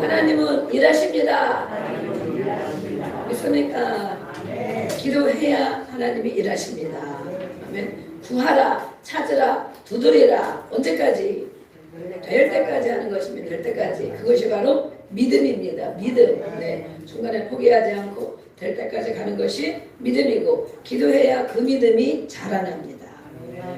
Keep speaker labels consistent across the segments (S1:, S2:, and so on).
S1: 하나님은 일하십니다. 믿습니까? 기도해야 하나님이 일하십니다. 아멘. 구하라, 찾으라, 두드리라. 언제까지? 될 때까지 하는 것입니다. 될 때까지. 그것이 바로 믿음입니다. 믿음. 네. 중간에 포기하지 않고 될 때까지 가는 것이 믿음이고, 기도해야 그 믿음이 자라납니다.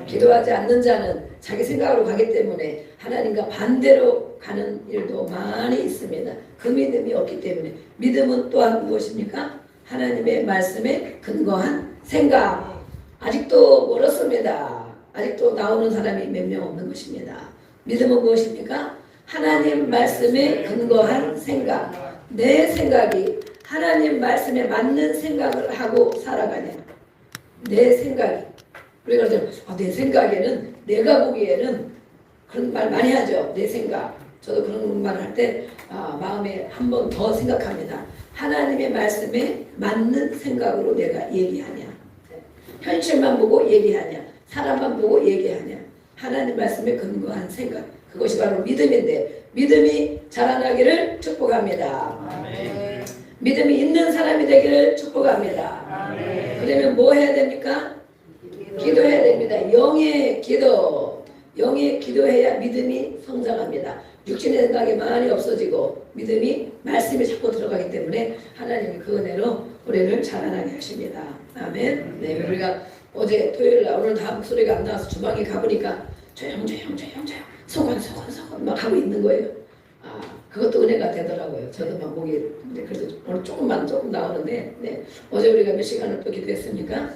S1: 기도하지 않는 자는 자기 생각으로 가기 때문에 하나님과 반대로 가는 일도 많이 있습니다. 그 믿음이 없기 때문에. 믿음은 또한 무엇입니까? 하나님의 말씀에 근거한 생각. 아직도 멀었습니다. 아직도 나오는 사람이 몇 명 없는 것입니다. 믿음은 무엇입니까? 하나님 말씀에 근거한 생각. 내 생각이 하나님 말씀에 맞는 생각을 하고 살아가냐. 내 생각이. 우리가 내 생각에는, 내가 보기에는, 그런 말 많이 하죠. 내 생각. 저도 그런 말 할 때 마음에 한 번 더 생각합니다. 하나님의 말씀에 맞는 생각으로 내가 얘기하냐. 현실만 보고 얘기하냐. 사람만 보고 얘기하냐. 하나님 말씀에 근거한 생각. 그것이 바로 믿음인데, 믿음이 자라나기를 축복합니다. 아멘. 믿음이 있는 사람이 되기를 축복합니다. 아멘. 그러면 뭐 해야 됩니까? 기도해야 됩니다. 영의 기도. 영의 기도해야 믿음이 성장합니다. 육신의 생각이 많이 없어지고 믿음이 말씀이 자꾸 들어가기 때문에 하나님이 그 은혜로 우리를 자라나게 하십니다. 아멘. 네, 우리가 어제 토요일날 오늘 다 목소리가 안 나와서 주방에 가보니까 조용 소관 막 하고 있는 거예요. 그것도 은혜가 되더라고요. 저도 막 목이 그래도 오늘 조금 나오는데, 네. 어제 우리가 몇 시간을 또 기도했습니까?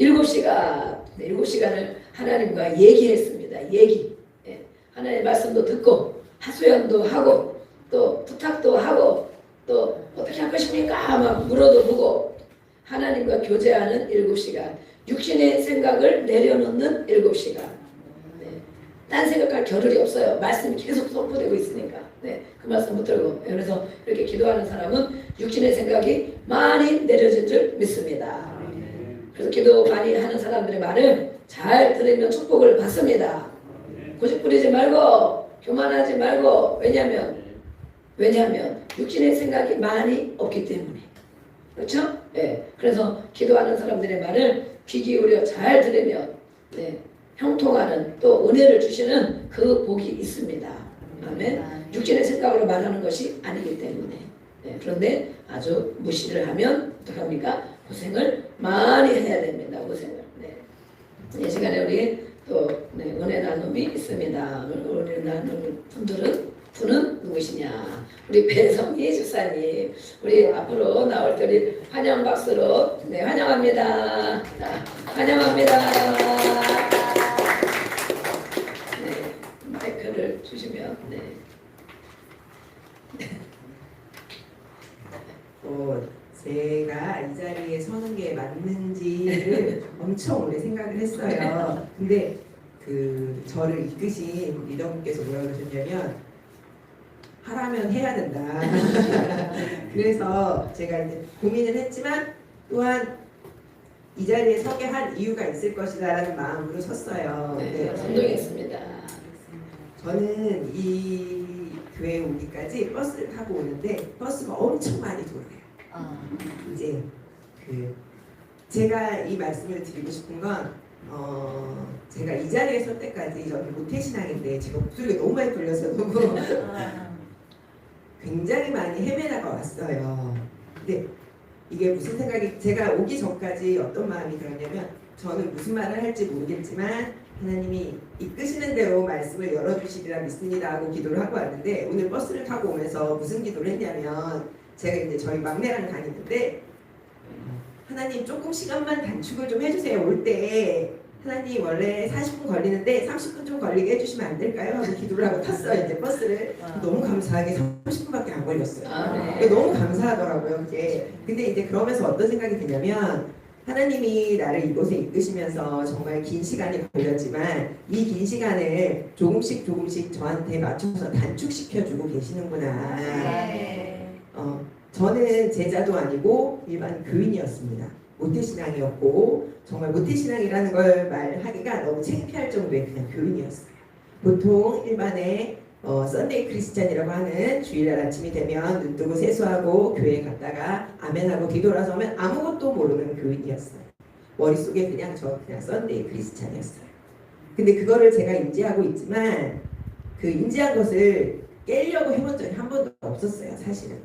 S1: 7시간. 네, 7시간을 하나님과 얘기했습니다. 얘기. 네. 하나님의 말씀도 듣고 하소연도 하고 또 부탁도 하고 또 어떻게 할 것입니까? 막 물어도 보고 하나님과 교제하는 7시간. 육신의 생각을 내려놓는 7시간. 네. 딴 생각할 겨를이 없어요. 말씀이 계속 선포되고 있으니까. 네. 그 말씀 못 들고. 그래서 이렇게 기도하는 사람은 육신의 생각이 많이 내려진 줄 믿습니다. 그래서 기도 많이 하는 사람들의 말을 잘 들으면 축복을 받습니다. 고집 부리지 말고 교만하지 말고. 왜냐하면 육신의 생각이 많이 없기 때문에. 그렇죠? 네. 그래서 기도하는 사람들의 말을 귀 기울여 잘 들으면, 네, 형통하는 또 은혜를 주시는 그 복이 있습니다. 아멘. 육신의 생각으로 말하는 것이 아니기 때문에. 네. 그런데 아주 무시를 하면 어떡합니까? 고생을 많이 해야 됩니다. 고생을. 네. 이 시간에 우리 또 은혜 나눔이 있습니다. 은혜 나눌 분은 누구시냐? 우리 배성희 집사님. 우리 앞으로 나올 때 우리 환영 박수로 환영합니다. 자, 환영합니다. 네, 마이크를 주시면. 네.
S2: 제가 이 자리에 서는 게 맞는지를 엄청 오래 생각을 했어요. 근데 저를 이끄신 리더분께서 뭐라 그러셨냐면 하라면 해야 된다. 그래서 제가 이제 고민을 했지만 또한 이 자리에 서게 한 이유가 있을 것이다라는 마음으로 섰어요.
S1: 네, 감동했습니다.
S2: 저는 이 교회에 오기까지 버스를 타고 오는데 버스가 엄청 많이 돌아요. 이제 제가 이 말씀을 드리고 싶은 건 제가 이 자리에 설 때까지 저는 모태신앙인데 제가 목소리가 너무 많이 돌려서 너무 굉장히 많이 헤매다가 왔어요. 근데 이게 무슨 생각이, 제가 오기 전까지 어떤 마음이 들었냐면 저는 무슨 말을 할지 모르겠지만 하나님이 이끄시는 대로 말씀을 열어주시리라 믿습니다 하고 기도를 하고 왔는데, 오늘 버스를 타고 오면서 무슨 기도를 했냐면, 제가 이제 저희 막내랑 다니는데 하나님 조금 시간만 단축을 좀 해주세요. 올 때 하나님 원래 40분 걸리는데 30분 좀 걸리게 해주시면 안 될까요? 하고 기도를 하고 탔어요. 이제 버스를. 너무 감사하게 30분밖에 안 걸렸어요. 네. 너무 감사하더라고요. 그게. 근데 이제 그러면서 어떤 생각이 드냐면, 하나님이 나를 이곳에 이끄시면서 정말 긴 시간이 걸렸지만 이 긴 시간을 조금씩 저한테 맞춰서 단축시켜주고 계시는구나. 네. 저는 제자도 아니고 일반 교인이었습니다. 모태신앙이었고 정말 모태신앙이라는 걸 말하기가 너무 창피할 정도의 그냥 교인이었어요. 보통 일반의 썬데이 크리스찬이라고 하는 주일날 아침이 되면 눈 뜨고 세수하고 교회 갔다가 아멘하고 뒤돌아서 오면 아무것도 모르는 교인이었어요. 머릿속에 그냥 썬데이 크리스찬이었어요. 근데 그거를 제가 인지하고 있지만 그 인지한 것을 깨려고 해본 적이 한 번도 없었어요, 사실은.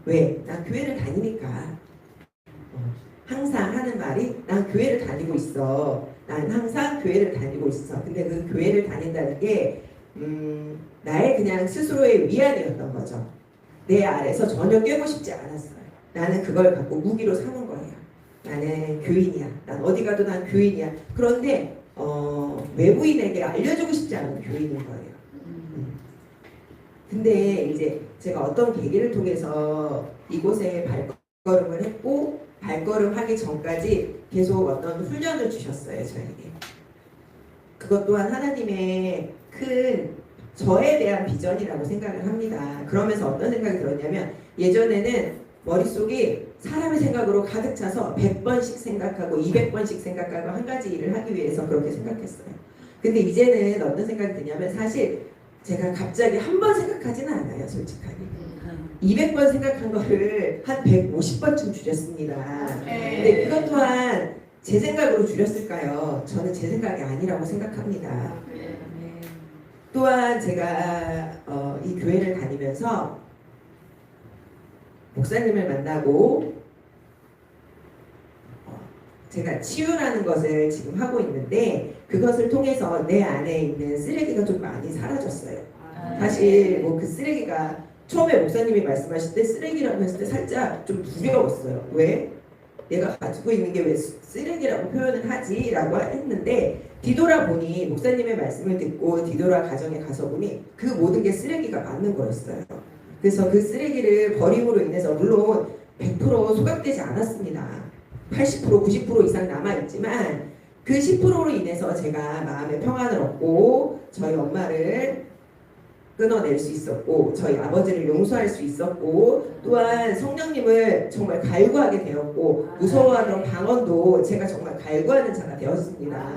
S2: 왜? 난 교회를 다니니까. 항상 하는 말이 난 교회를 다니고 있어. 난 항상 교회를 다니고 있어. 근데 그 교회를 다닌다는 게 나의 그냥 스스로의 위안이었던 거죠. 내 아래서 전혀 깨고 싶지 않았어요. 나는 그걸 갖고 무기로 사는 거예요. 나는 교인이야. 난 어디 가도 난 교인이야. 그런데 외부인에게 알려주고 싶지 않은 교인인 거예요. 근데 이제 제가 어떤 계기를 통해서 이곳에 발걸음을 했고 발걸음하기 전까지 계속 어떤 훈련을 주셨어요, 저에게. 그것 또한 하나님의 큰 저에 대한 비전이라고 생각을 합니다. 그러면서 어떤 생각이 들었냐면 예전에는 머릿속이 사람의 생각으로 가득 차서 100번씩 생각하고 200번씩 생각하고 한 가지 일을 하기 위해서 그렇게 생각했어요. 근데 이제는 어떤 생각이 드냐면 사실 제가 갑자기 한 번 생각하지는 않아요, 솔직하게. 200번 생각한 거를 한 150번쯤 줄였습니다. 근데 그것 또한 제 생각으로 줄였을까요? 저는 제 생각이 아니라고 생각합니다. 또한 제가 이 교회를 다니면서 목사님을 만나고 제가 치유라는 것을 지금 하고 있는데 그것을 통해서 내 안에 있는 쓰레기가 좀 많이 사라졌어요. 사실 뭐 그 쓰레기가 처음에 목사님이 말씀하실 때 쓰레기라고 했을 때 살짝 좀 두려웠어요. 왜? 내가 가지고 있는 게 왜 쓰레기라고 표현을 하지? 라고 했는데 뒤돌아보니 목사님의 말씀을 듣고 뒤돌아 가정에 가서 보니 그 모든 게 쓰레기가 맞는 거였어요. 그래서 그 쓰레기를 버림으로 인해서 물론 100% 소각되지 않았습니다. 80% 90% 이상 남아있지만 그 10%로 인해서 제가 마음의 평안을 얻고 저희 엄마를 끊어낼 수 있었고 저희 아버지를 용서할 수 있었고 또한 성령님을 정말 갈구하게 되었고 무서워하던 방언도 제가 정말 갈구하는 자가 되었습니다.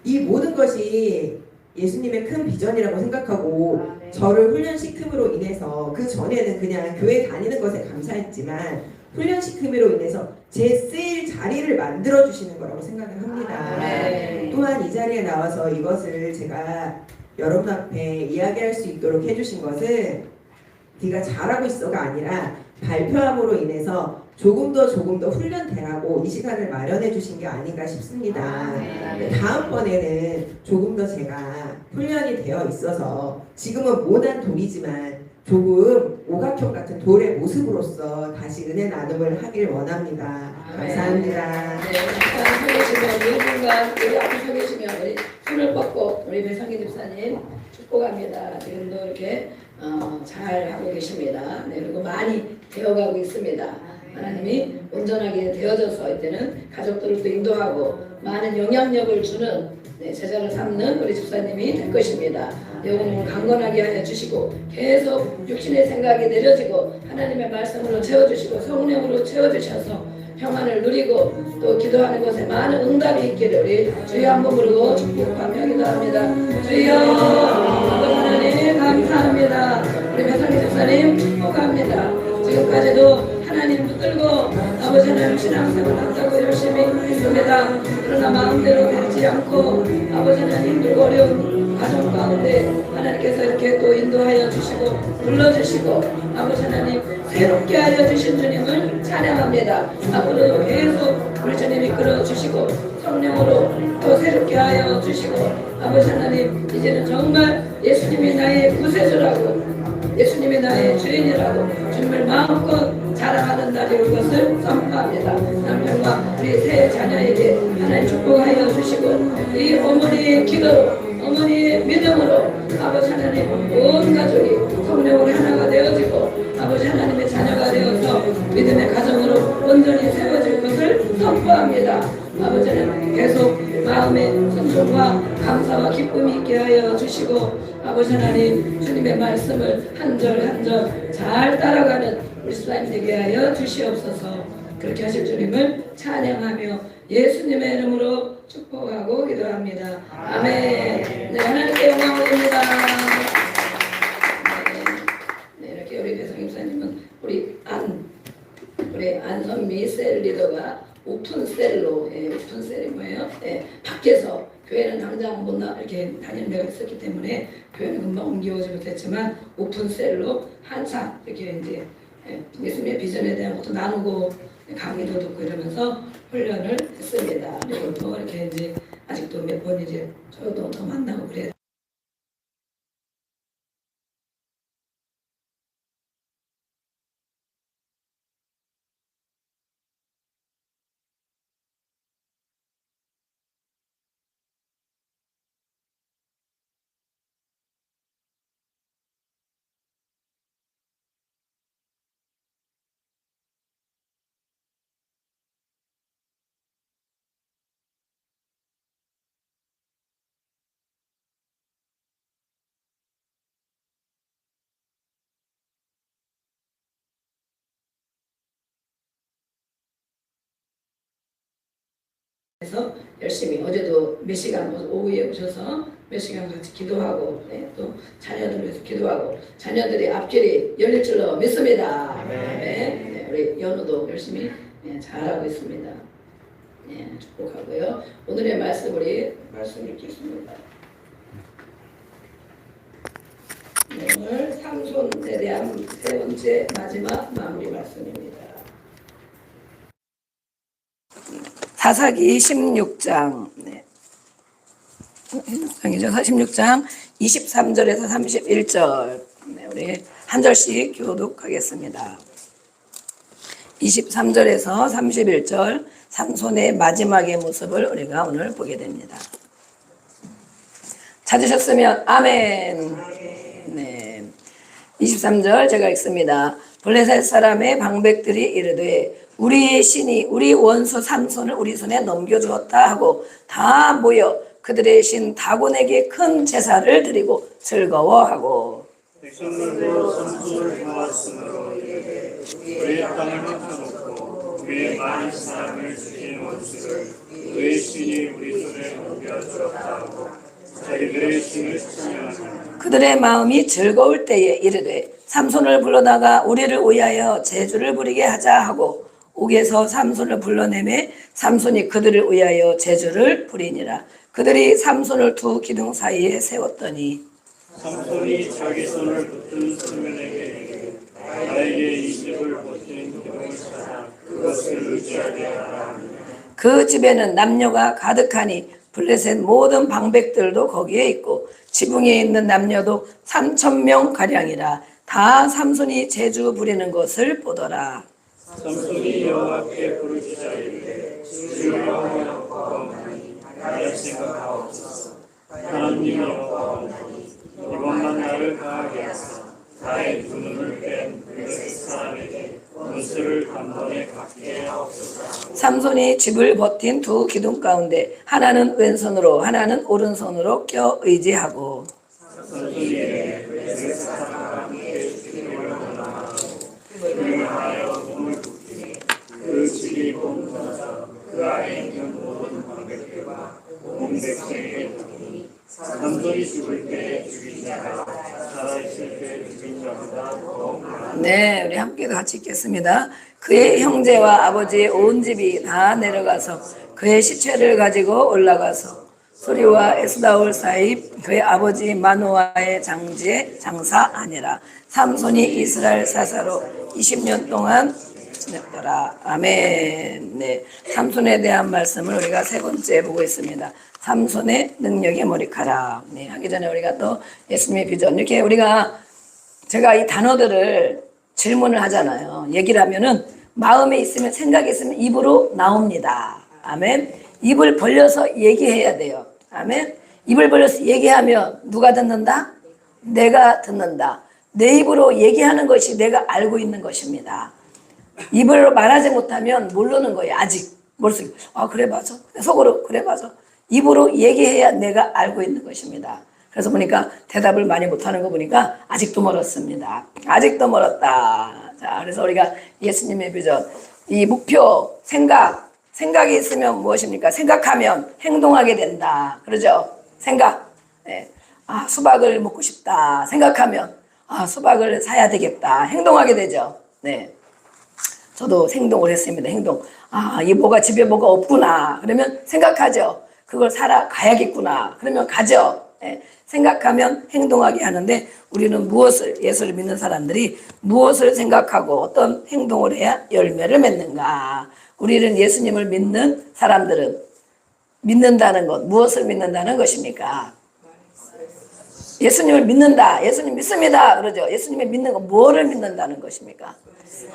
S2: 이 모든 것이 예수님의 큰 비전이라고 생각하고 저를 훈련시킴으로 인해서 그 전에는 그냥 교회 다니는 것에 감사했지만 훈련시킴으로 인해서 제 쓰일 자리를 만들어주시는 거라고 생각을 합니다. 또한 이 자리에 나와서 이것을 제가 여러분 앞에 이야기할 수 있도록 해주신 것은 네가 잘하고 있어가 아니라 발표함으로 인해서 조금 더 훈련되라고 이 시간을 마련해 주신 게 아닌가 싶습니다. 다음번에는 조금 더 제가 훈련이 되어 있어서 지금은 모난 돌이지만 조금 오각형 같은 돌의 모습으로서 다시 은혜 나눔을 하길 원합니다. 감사합니다.
S1: 네, 서 계시면 이분과 우리 앞에 서 계시면 우리 손을 뻗고 우리 배상기 집사님 축복합니다. 지금도 이렇게 잘 하고 계십니다. 네, 그리고 많이 되어가고 있습니다. 하나님이 온전하게 되어져서 이때는 가족들을 또 인도하고 많은 영향력을 주는 제자를 삼는 우리 집사님이 될 것입니다. 영혼을 강건하게 하여 주시고 계속 육신의 생각이 내려지고 하나님의 말씀으로 채워주시고 성령으로 채워주셔서 평안을 누리고 또 기도하는 것에 많은 응답이 있기를 우리 주여 한번 부르고 축복하며 기도합니다. 주여 아버지 하나님 감사합니다. 우리 배상기 집사님 축복합니다. 지금까지도 하나님 붙들고 아버지 하나님 신앙생활 한다고 열심히 했습니다. 그러나 마음대로 되지 않고 아버지 하나님 힘들고 어려운 가정 가운데 하나님께서 이렇게 또 인도하여 주시고 불러주시고 아버지 하나님 새롭게 하여 주신 주님을 찬양합니다. 앞으로도 계속 우리 주님 이끌어 주시고 성령으로 또 새롭게 하여 주시고 아버지 하나님 이제는 정말 예수님이 나의 구세주라고 예수님이 나의 주인이라고 주님을 마음껏 자랑하는 날이 올 것을 선포합니다. 남편과 우리 세 자녀에게 하나님 축복하여 주시고 이 어머니의 기도로 어머니의 믿음으로 아버지 하나님 온 가족이 성령으로 하나가 되어지고 아버지 하나님의 자녀가 되어서 믿음의 가정으로 온전히 세워질 것을 선포합니다. 아버지는 계속 마음의 순종과 감사와 기쁨이 있게 하여 주시고 아버지 하나님 주님의 말씀을 한 절 한 절 잘 따라가는 우리 수사님 되게 하여 주시옵소서. 그렇게 하실 주님을 찬양하며 예수님의 이름으로 축복하고 기도합니다. 아멘. 네, 하나님께 영광 올립니다. 네, 이렇게 우리 배성임사님은 우리 안선미 셀 리더가 오픈셀로, 오픈셀이 뭐예요? 밖에서 교회는 당장 못 이렇게 다니는 데가 있었기 때문에 교회는 금방 옮겨오지 못했지만 오픈셀로 한참 이렇게 이제 예수님의 비전에 대한 것도 나누고 강의도 듣고 이러면서 훈련을 했습니다. 그리고 또 이렇게 이제 아직도 몇 번 이제 저도 더 만나고 그래요. 그래서 열심히 어제도 몇 시간 오후에 오셔서 몇 시간 같이 기도하고 또 자녀들을 위해서 기도하고 자녀들이 앞길이 열릴 줄로 믿습니다. 네, 우리 연우도 열심히 잘하고 있습니다. 축복하고요. 오늘의 말씀 말씀 읽겠습니다. 오늘 삼손에 대한 세 번째 마지막 마무리 말씀입니다. 사사기 16장, 16장 23절에서 31절, 우리 한 절씩 교독하겠습니다. 23절에서 31절, 삼손의 마지막의 모습을 우리가 오늘 보게 됩니다. 찾으셨으면 아멘. 네. 23절 제가 읽습니다. 블레셋 사람의 방백들이 이르되 우리의 신이 우리 원수 삼손을 우리 손에 넘겨주었다 하고 다 모여 그들의 신 다곤에게 큰 제사를 드리고 즐거워하고
S3: 백성들도 삼손을 보았으므로 이르되 우리의 땅을 흩어놓고 우리의 많은 사람을 죽인 원수를 그의 신이 우리 손에 넘겨주었다 하고 자기들의 신을 찬양하며
S1: 그들의 마음이 즐거울 때에 이르되 삼손을 불러다가 우리를 위하여 제주를 부리게 하자 하고 옥에서 삼손을 불러내매 삼손이 그들을 위하여 제주를 부리니라. 그들이 삼손을 두 기둥 사이에 세웠더니
S3: 삼손이 자기 손을 붙든 소면에게 이르되 나에게 이 집을 버티는 기둥을 찾아 그것을 의지하게 하라 하며
S1: 그 집에는 남녀가 가득하니 블레셋 모든 방백들도 거기에 있고 지붕에 있는 남녀도 3,000명 가량이라. 다 삼손이 제주 부리는 것을 보더라.
S3: 삼손이 여호와께 부르짖어 이르되 주여 여호와옵나니 나의 생각하옵소서. 하나님 여호와옵나니 이번만 나를 강하게 하사 나의 두 눈을 뺀 블레셋 사람에게 원수를 단번에 갚게 하옵소서.
S1: 삼손이 집을 버틴 두 기둥 가운데 하나는 왼손으로 하나는 오른손으로 껴 의지하고
S3: 삼손이 이르되 블레셋 사람과 함께 죽기를 원하고 불명하여 몸을 굽히니 그 집이 공분하여 그 안에 있는 모든 방백들과 온 백성에게 묻니 삼손이 죽을 때 죽인 자가 살아있을 때 죽인 자보다 더욱 많아.
S1: 네, 우리 함께 같이 읽겠습니다. 그의 형제와 아버지의 온 집이 다 내려가서 그의 시체를 가지고 올라가서 소리와 에스다올 사이 그의 아버지 마노아의 장지에 장사하니라. 삼손이 이스라엘 사사로 20년 동안 지냈더라. 아멘. 네, 삼손에 대한 말씀을 우리가 세 번째 보고 있습니다. 삼손의 능력의 머리카락. 네, 하기 전에 우리가 또 예수님의 비전 이렇게 제가 이 단어들을 질문을 하잖아요. 얘기를 하면은 마음에 있으면 생각이 있으면 입으로 나옵니다. 아멘. 입을 벌려서 얘기해야 돼요. 아멘. 입을 벌려서 얘기하면 누가 듣는다? 내가 듣는다. 내 입으로 얘기하는 것이 내가 알고 있는 것입니다. 입으로 말하지 못하면 모르는 거예요. 아직 머릿속에 그래 맞아. 속으로 그래 맞아. 입으로 얘기해야 내가 알고 있는 것입니다. 그래서 보니까 대답을 많이 못하는 거 보니까 아직도 멀었습니다. 아직도 멀었다. 자, 그래서 우리가 예수님의 비전 이 목표, 생각이 있으면 무엇입니까? 생각하면 행동하게 된다. 그러죠? 생각. 네. 아, 수박을 먹고 싶다. 생각하면 아, 수박을 사야 되겠다. 행동하게 되죠. 네. 저도 행동을 했습니다. 행동. 아, 이 뭐가 집에 뭐가 없구나. 그러면 생각하죠. 그걸 사러 가야겠구나. 그러면 가죠. 네. 생각하면 행동하게 하는데 우리는 무엇을, 예수를 믿는 사람들이 무엇을 생각하고 어떤 행동을 해야 열매를 맺는가. 우리는 예수님을 믿는 사람들은 믿는다는 것, 무엇을 믿는다는 것입니까? 예수님을 믿는다. 예수님 믿습니다. 그러죠. 예수님의 믿는 거 뭐를 믿는다는 것입니까?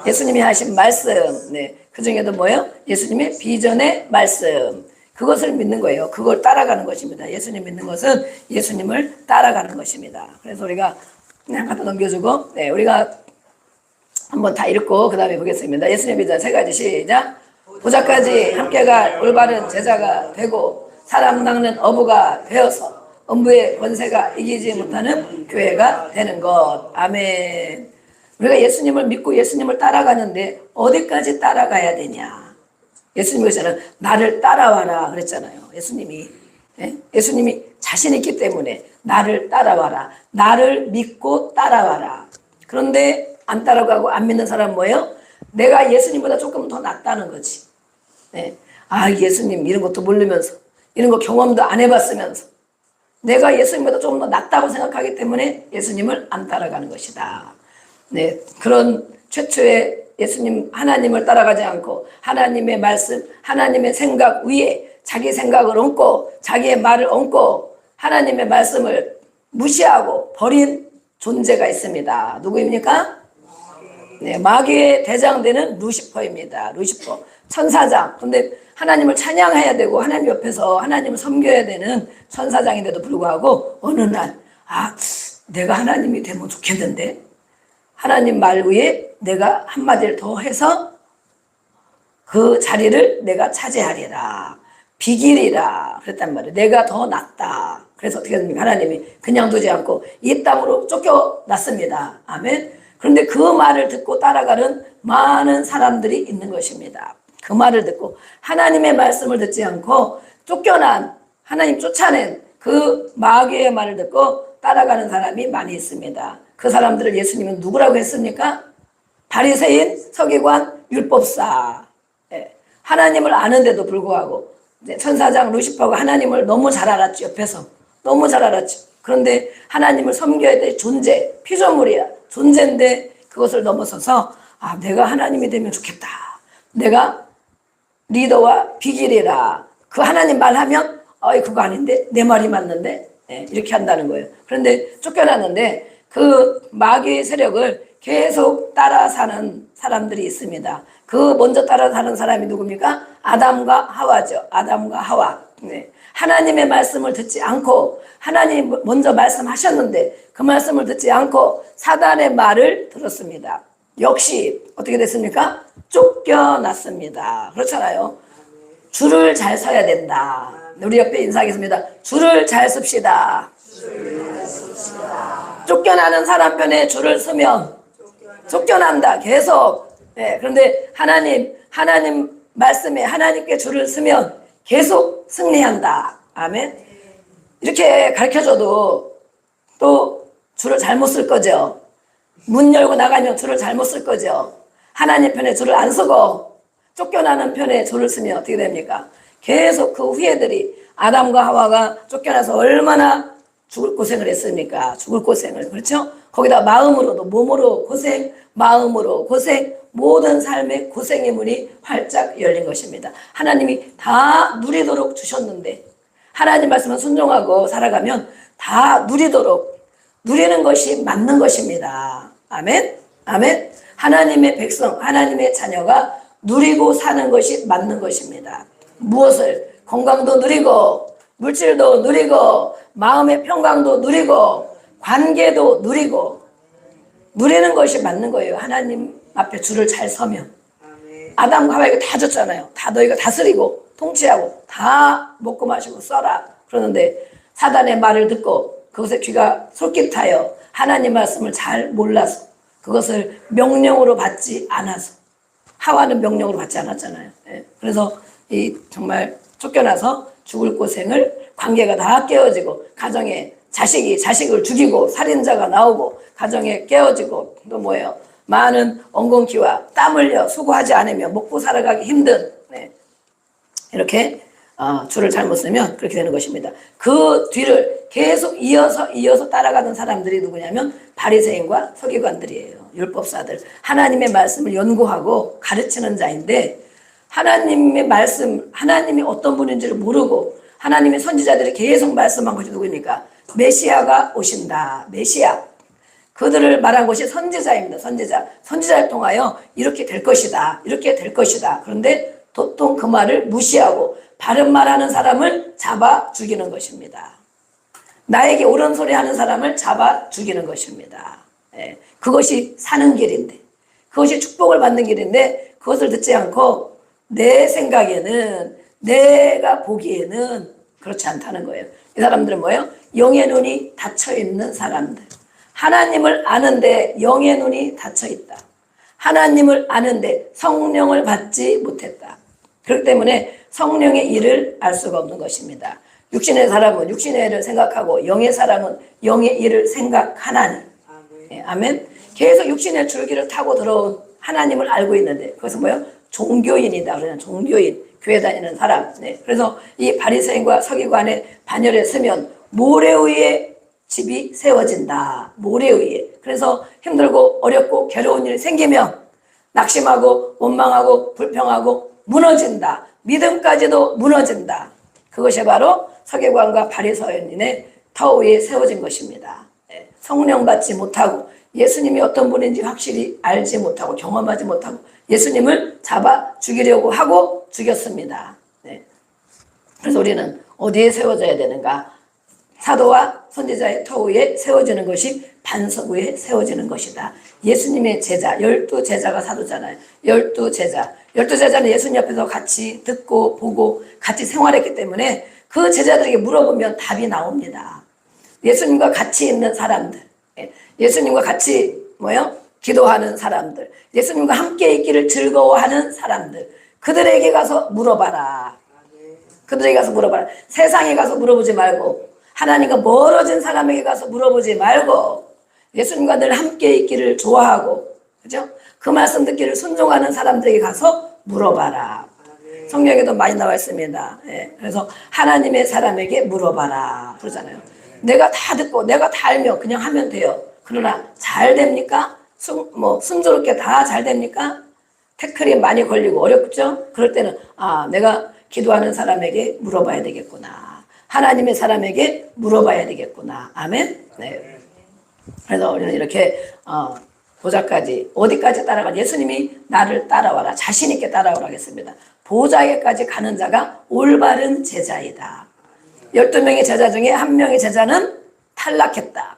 S1: 예수님이 하신 말씀. 네. 그 중에도 뭐예요? 예수님의 비전의 말씀. 그것을 믿는 거예요. 그걸 따라가는 것입니다. 예수님 믿는 것은 예수님을 따라가는 것입니다. 그래서 우리가 그냥 갖다 넘겨주고, 네, 우리가 한번 다 읽고 그 다음에 보겠습니다. 예수님 비전 세 가지 시작. 보좌까지 함께가 올바른 제자가 되고 사람 낚는 어부가 되어서 음부의 권세가 이기지 못하는 교회가 되는 것. 아멘. 우리가 예수님을 믿고 예수님을 따라가는데 어디까지 따라가야 되냐? 예수님께서는 나를 따라와라 그랬잖아요. 예수님이. 예? 예수님이 자신 있기 때문에 나를 따라와라. 나를 믿고 따라와라. 그런데 안 따라가고 안 믿는 사람은 뭐예요? 내가 예수님보다 조금 더 낫다는 거지. 예. 아, 예수님 이런 것도 모르면서 이런 거 경험도 안 해봤으면서 내가 예수님보다 조금 더 낫다고 생각하기 때문에 예수님을 안 따라가는 것이다. 네, 그런 최초의 예수님 하나님을 따라가지 않고 하나님의 말씀, 하나님의 생각 위에 자기 생각을 얹고 자기의 말을 얹고 하나님의 말씀을 무시하고 버린 존재가 있습니다. 누구입니까? 네, 마귀의 대장되는 루시퍼입니다. 루시퍼, 천사장. 그런데 하나님을 찬양해야 되고 하나님 옆에서 하나님을 섬겨야 되는 천사장인데도 불구하고 어느 날 아, 내가 하나님이 되면 좋겠는데 하나님 말 위에 내가 한마디를 더 해서 그 자리를 내가 차지하리라. 비기리라. 그랬단 말이에요. 내가 더 낫다. 그래서 어떻게 됩니까? 하나님이 그냥 두지 않고 이 땅으로 쫓겨났습니다. 아멘. 그런데 그 말을 듣고 따라가는 많은 사람들이 있는 것입니다. 그 말을 듣고 하나님의 말씀을 듣지 않고 쫓겨난, 하나님 쫓아낸 그 마귀의 말을 듣고 따라가는 사람이 많이 있습니다. 그 사람들을 예수님은 누구라고 했습니까? 바리새인, 서기관, 율법사. 예. 하나님을 아는데도 불구하고 천사장 루시퍼가 하나님을 너무 잘 알았죠. 옆에서 너무 잘 알았죠. 그런데 하나님을 섬겨야 될 존재, 피조물이야. 존재인데 그것을 넘어서서 아, 내가 하나님이 되면 좋겠다. 내가 리더와 비길이라. 그 하나님 말하면 그거 아닌데 내 말이 맞는데 예, 이렇게 한다는 거예요. 그런데 쫓겨났는데 그 마귀의 세력을 계속 따라 사는 사람들이 있습니다. 그 먼저 따라 사는 사람이 누굽니까? 아담과 하와죠. 아담과 하와. 네. 하나님의 말씀을 듣지 않고 하나님 먼저 말씀하셨는데 그 말씀을 듣지 않고 사단의 말을 들었습니다. 역시 어떻게 됐습니까? 쫓겨났습니다. 그렇잖아요. 줄을 잘 서야 된다. 우리 옆에 인사하겠습니다. 줄을 잘 씁시다. 쫓겨나는 사람 편에 줄을 서면 쫓겨난다. 계속. 네, 그런데 하나님 말씀에 하나님께 줄을 서면 계속 승리한다. 아멘. 이렇게 가르쳐줘도 또 줄을 잘못 쓸 거죠. 문 열고 나가면 줄을 잘못 쓸 거죠. 하나님 편에 줄을 안 서고 쫓겨나는 편에 줄을 쓰면 어떻게 됩니까? 계속 그 후예들이 아담과 하와가 쫓겨나서 얼마나 죽을 고생을 했습니까? 죽을 고생을. 그렇죠? 거기다 마음으로도 몸으로 고생, 마음으로 고생, 모든 삶의 고생의 문이 활짝 열린 것입니다. 하나님이 다 누리도록 주셨는데 하나님 말씀은 순종하고 살아가면 다 누리도록 누리는 것이 맞는 것입니다. 아멘? 아멘? 하나님의 백성, 하나님의 자녀가 누리고 사는 것이 맞는 것입니다. 무엇을? 건강도 누리고 물질도 누리고 마음의 평강도 누리고 관계도 누리고 누리는 것이 맞는 거예요. 하나님 앞에 줄을 잘 서면. 아담과 하와 이거 다 줬잖아요. 다 너희가 다스리고 통치하고 다 먹고 마시고 써라. 그러는데 사단의 말을 듣고 그것에 귀가 솔깃하여 하나님 말씀을 잘 몰라서 그것을 명령으로 받지 않아서 하와는 명령으로 받지 않았잖아요. 예. 그래서 이 정말 쫓겨나서 죽을 고생을 관계가 다 깨어지고 가정에 자식을 죽이고 살인자가 나오고 가정에 깨어지고 또 뭐예요? 많은 엉겅퀴와 땀 흘려 수고하지 않으며 먹고 살아가기 힘든 네. 이렇게 줄을 잘못 쓰면 그렇게 되는 것입니다. 그 뒤를 계속 이어서 따라가던 사람들이 누구냐면 바리새인과 서기관들이에요. 율법사들. 하나님의 말씀을 연구하고 가르치는 자인데 하나님의 말씀, 하나님이 어떤 분인지를 모르고 하나님의 선지자들이 계속 말씀한 것이 누구입니까? 메시아가 오신다. 메시아. 그들을 말한 것이 선지자입니다. 선지자를 통하여 이렇게 될 것이다. 이렇게 될 것이다. 그런데 보통 그 말을 무시하고 바른 말하는 사람을 잡아 죽이는 것입니다. 나에게 옳은 소리 하는 사람을 잡아 죽이는 것입니다. 예, 그것이 사는 길인데, 그것이 축복을 받는 길인데 그것을 듣지 않고 내 생각에는, 내가 보기에는 그렇지 않다는 거예요. 이 사람들은 뭐예요? 영의 눈이 닫혀 있는 사람들. 하나님을 아는데 영의 눈이 닫혀 있다. 하나님을 아는데 성령을 받지 못했다. 그렇기 때문에 성령의 일을 알 수가 없는 것입니다. 육신의 사람은 육신의 일을 생각하고 영의 사람은 영의 일을 생각하나니. 예, 아멘. 계속 육신의 줄기를 타고 들어온 하나님을 알고 있는데 그것은 뭐예요? 종교인이다. 그러면 종교인, 교회 다니는 사람. 네. 그래서 이 바리새인과 서기관의 반열에 서면 모래 위에 집이 세워진다. 모래 위에. 그래서 힘들고 어렵고 괴로운 일이 생기면 낙심하고 원망하고 불평하고 무너진다. 믿음까지도 무너진다. 그것이 바로 서기관과 바리새인의 터 위에 세워진 것입니다. 성령 받지 못하고 예수님이 어떤 분인지 확실히 알지 못하고 경험하지 못하고 예수님을 잡아 죽이려고 하고 죽였습니다. 그래서 우리는 어디에 세워져야 되는가? 사도와 선지자의 터 위에 세워지는 것이 반석 위에 세워지는 것이다. 예수님의 제자, 12제자가 사도잖아요. 12제자. 12제자는 예수님 옆에서 같이 듣고 보고 같이 생활했기 때문에 그 제자들에게 물어보면 답이 나옵니다. 예수님과 같이 있는 사람들, 예수님과 같이 기도하는 사람들, 예수님과 함께 있기를 즐거워하는 사람들, 그들에게 가서 물어봐라. 그들에게 가서 물어봐라. 세상에 가서 물어보지 말고 하나님과 멀어진 사람에게 가서 물어보지 말고 예수님과 늘 함께 있기를 좋아하고 그죠? 그 말씀 듣기를 순종하는 사람들에게 가서 물어봐라. 성경에도 많이 나와 있습니다. 그래서 하나님의 사람에게 물어봐라 그러잖아요. 내가 다 듣고 내가 다 알며 그냥 하면 돼요. 그러나 잘 됩니까? 순조롭게 다 잘 됩니까? 태클이 많이 걸리고 어렵죠? 그럴 때는 내가 기도하는 사람에게 물어봐야 되겠구나. 하나님의 사람에게 물어봐야 되겠구나. 아멘? 네. 그래서 우리는 이렇게 보좌까지 어디까지 따라가? 예수님이 나를 따라와라. 자신 있게 따라오라 하겠습니다. 보좌에까지 가는 자가 올바른 제자이다. 12명의 제자 중에 한 명의 제자는 탈락했다.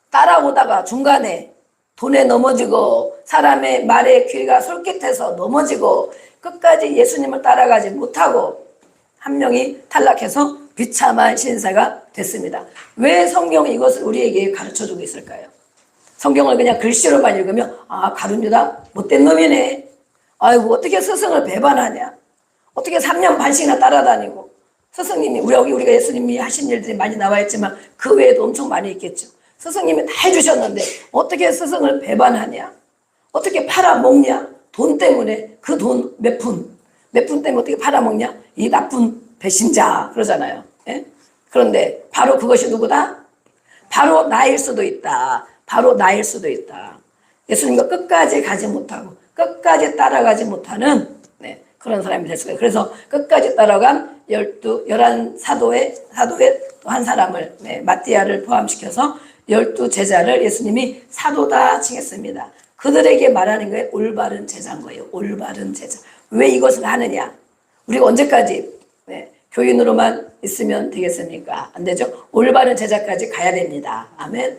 S1: 따라오다가 중간에 돈에 넘어지고 사람의 말에 귀가 솔깃해서 넘어지고 끝까지 예수님을 따라가지 못하고 한 명이 탈락해서 비참한 신세가 됐습니다. 왜 성경이 이것을 우리에게 가르쳐주고 있을까요? 성경을 그냥 글씨로만 읽으면 가룟유다 못된 놈이네. 아이고 어떻게 스승을 배반하냐. 어떻게 3년 반씩이나 따라다니고 스승님이 우리가 예수님이 하신 일들이 많이 나와 있지만 그 외에도 엄청 많이 있겠죠. 스승님이 다 해주셨는데 어떻게 스승을 배반하냐. 어떻게 팔아먹냐. 돈 때문에 그 돈 몇 푼 때문에 어떻게 팔아먹냐. 이 나쁜 배신자 그러잖아요. 예? 그런데 바로 그것이 누구다? 바로 나일 수도 있다. 바로 나일 수도 있다. 예수님과 끝까지 가지 못하고 끝까지 따라가지 못하는 그런 사람이 될 수가 있어요. 그래서 끝까지 따라간 11 사도의 또 한 사람을 마띠아를 포함시켜서 12제자를 예수님이 사도다 칭했습니다. 그들에게 말하는 게 올바른 제자인 거예요. 올바른 제자. 왜 이것을 하느냐? 우리가 언제까지 교인으로만 있으면 되겠습니까? 안 되죠? 올바른 제자까지 가야 됩니다. 아멘.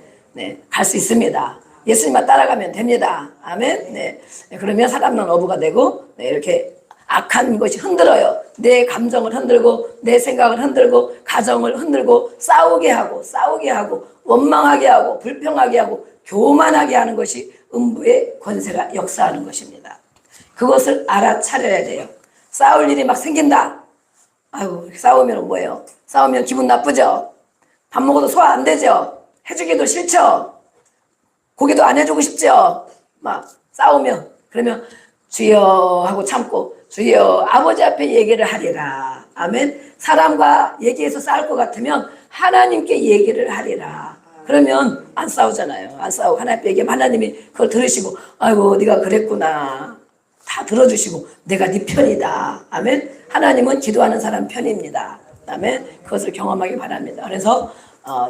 S1: 갈 수 있습니다. 예수님만 따라가면 됩니다. 아멘. 그러면 사람은 어부가 되고 이렇게 악한 것이 흔들어요. 내 감정을 흔들고 내 생각을 흔들고 가정을 흔들고 싸우게 하고 원망하게 하고 불평하게 하고 교만하게 하는 것이 음부의 권세가 역사하는 것입니다. 그것을 알아차려야 돼요. 싸울 일이 막 생긴다. 아이고, 싸우면 뭐예요? 싸우면 기분 나쁘죠? 밥 먹어도 소화 안 되죠? 해주기도 싫죠? 고기도 안 해주고 싶죠? 막 싸우면. 그러면 주여 하고 참고, 주여 아버지 앞에 얘기를 하리라. 아멘. 사람과 얘기해서 싸울 것 같으면 하나님께 얘기를 하리라. 그러면 안 싸우잖아요. 안 싸우고 하나님께 얘기하면 하나님이 그걸 들으시고, 아이고 네가 그랬구나. 다 들어주시고 내가 네 편이다. 아멘. 하나님은 기도하는 사람 편입니다. 아멘. 그것을 경험하기 바랍니다. 그래서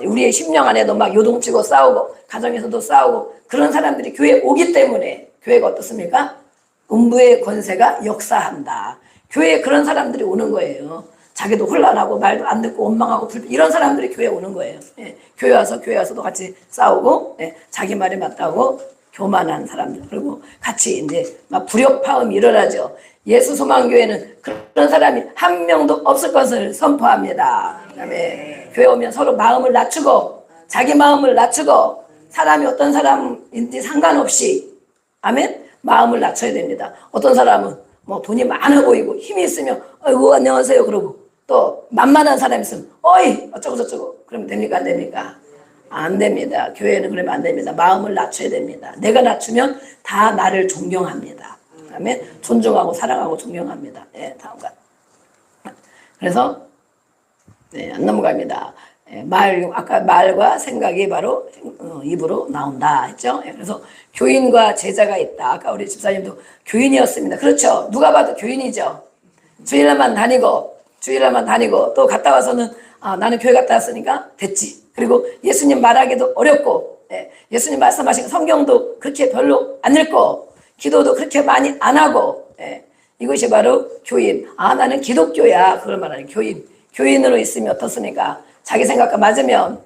S1: 우리의 심령 안에도 막 요동치고 싸우고 가정에서도 싸우고 그런 사람들이 교회에 오기 때문에 교회가 어떻습니까? 음부의 권세가 역사한다. 교회에 그런 사람들이 오는 거예요. 자기도 혼란하고 말도 안 듣고 원망하고 이런 사람들이 교회에 오는 거예요. 예, 교회 와서도 같이 싸우고 예, 자기 말이 맞다고 교만한 사람들, 그리고 같이 이제 막 불협화음이 일어나죠. 예수 소망교회는 그런 사람이 한 명도 없을 것을 선포합니다. 그다음에 교회 오면 서로 마음을 낮추고 자기 마음을 낮추고 사람이 어떤 사람인지 상관없이 아멘 마음을 낮춰야 됩니다. 어떤 사람은 뭐 돈이 많아 보이고 힘이 있으면 아이고 안녕하세요 그러고 또 만만한 사람이 있으면 어이 어쩌고 저쩌고 그러면 됩니까 안 됩니까? 안 됩니다. 교회는 그러면 안 됩니다. 마음을 낮춰야 됩니다. 내가 낮추면 다 나를 존경합니다. 그다음에 존중하고 사랑하고 존경합니다. 네, 다음과 그래서 네, 안 넘어갑니다. 아까 말과 생각이 바로 입으로 나온다 했죠. 그래서 교인과 제자가 있다. 아까 우리 집사님도 교인이었습니다. 그렇죠. 누가 봐도 교인이죠. 주일날만 다니고 또 갔다 와서는 나는 교회 갔다 왔으니까 됐지. 그리고 예수님 말하기도 어렵고 예수님 말씀하신 성경도 그렇게 별로 안 읽고 기도도 그렇게 많이 안 하고 이것이 바로 교인. 나는 기독교야. 그걸 말하는 교인. 교인으로 있으면 어떻습니까? 자기 생각과 맞으면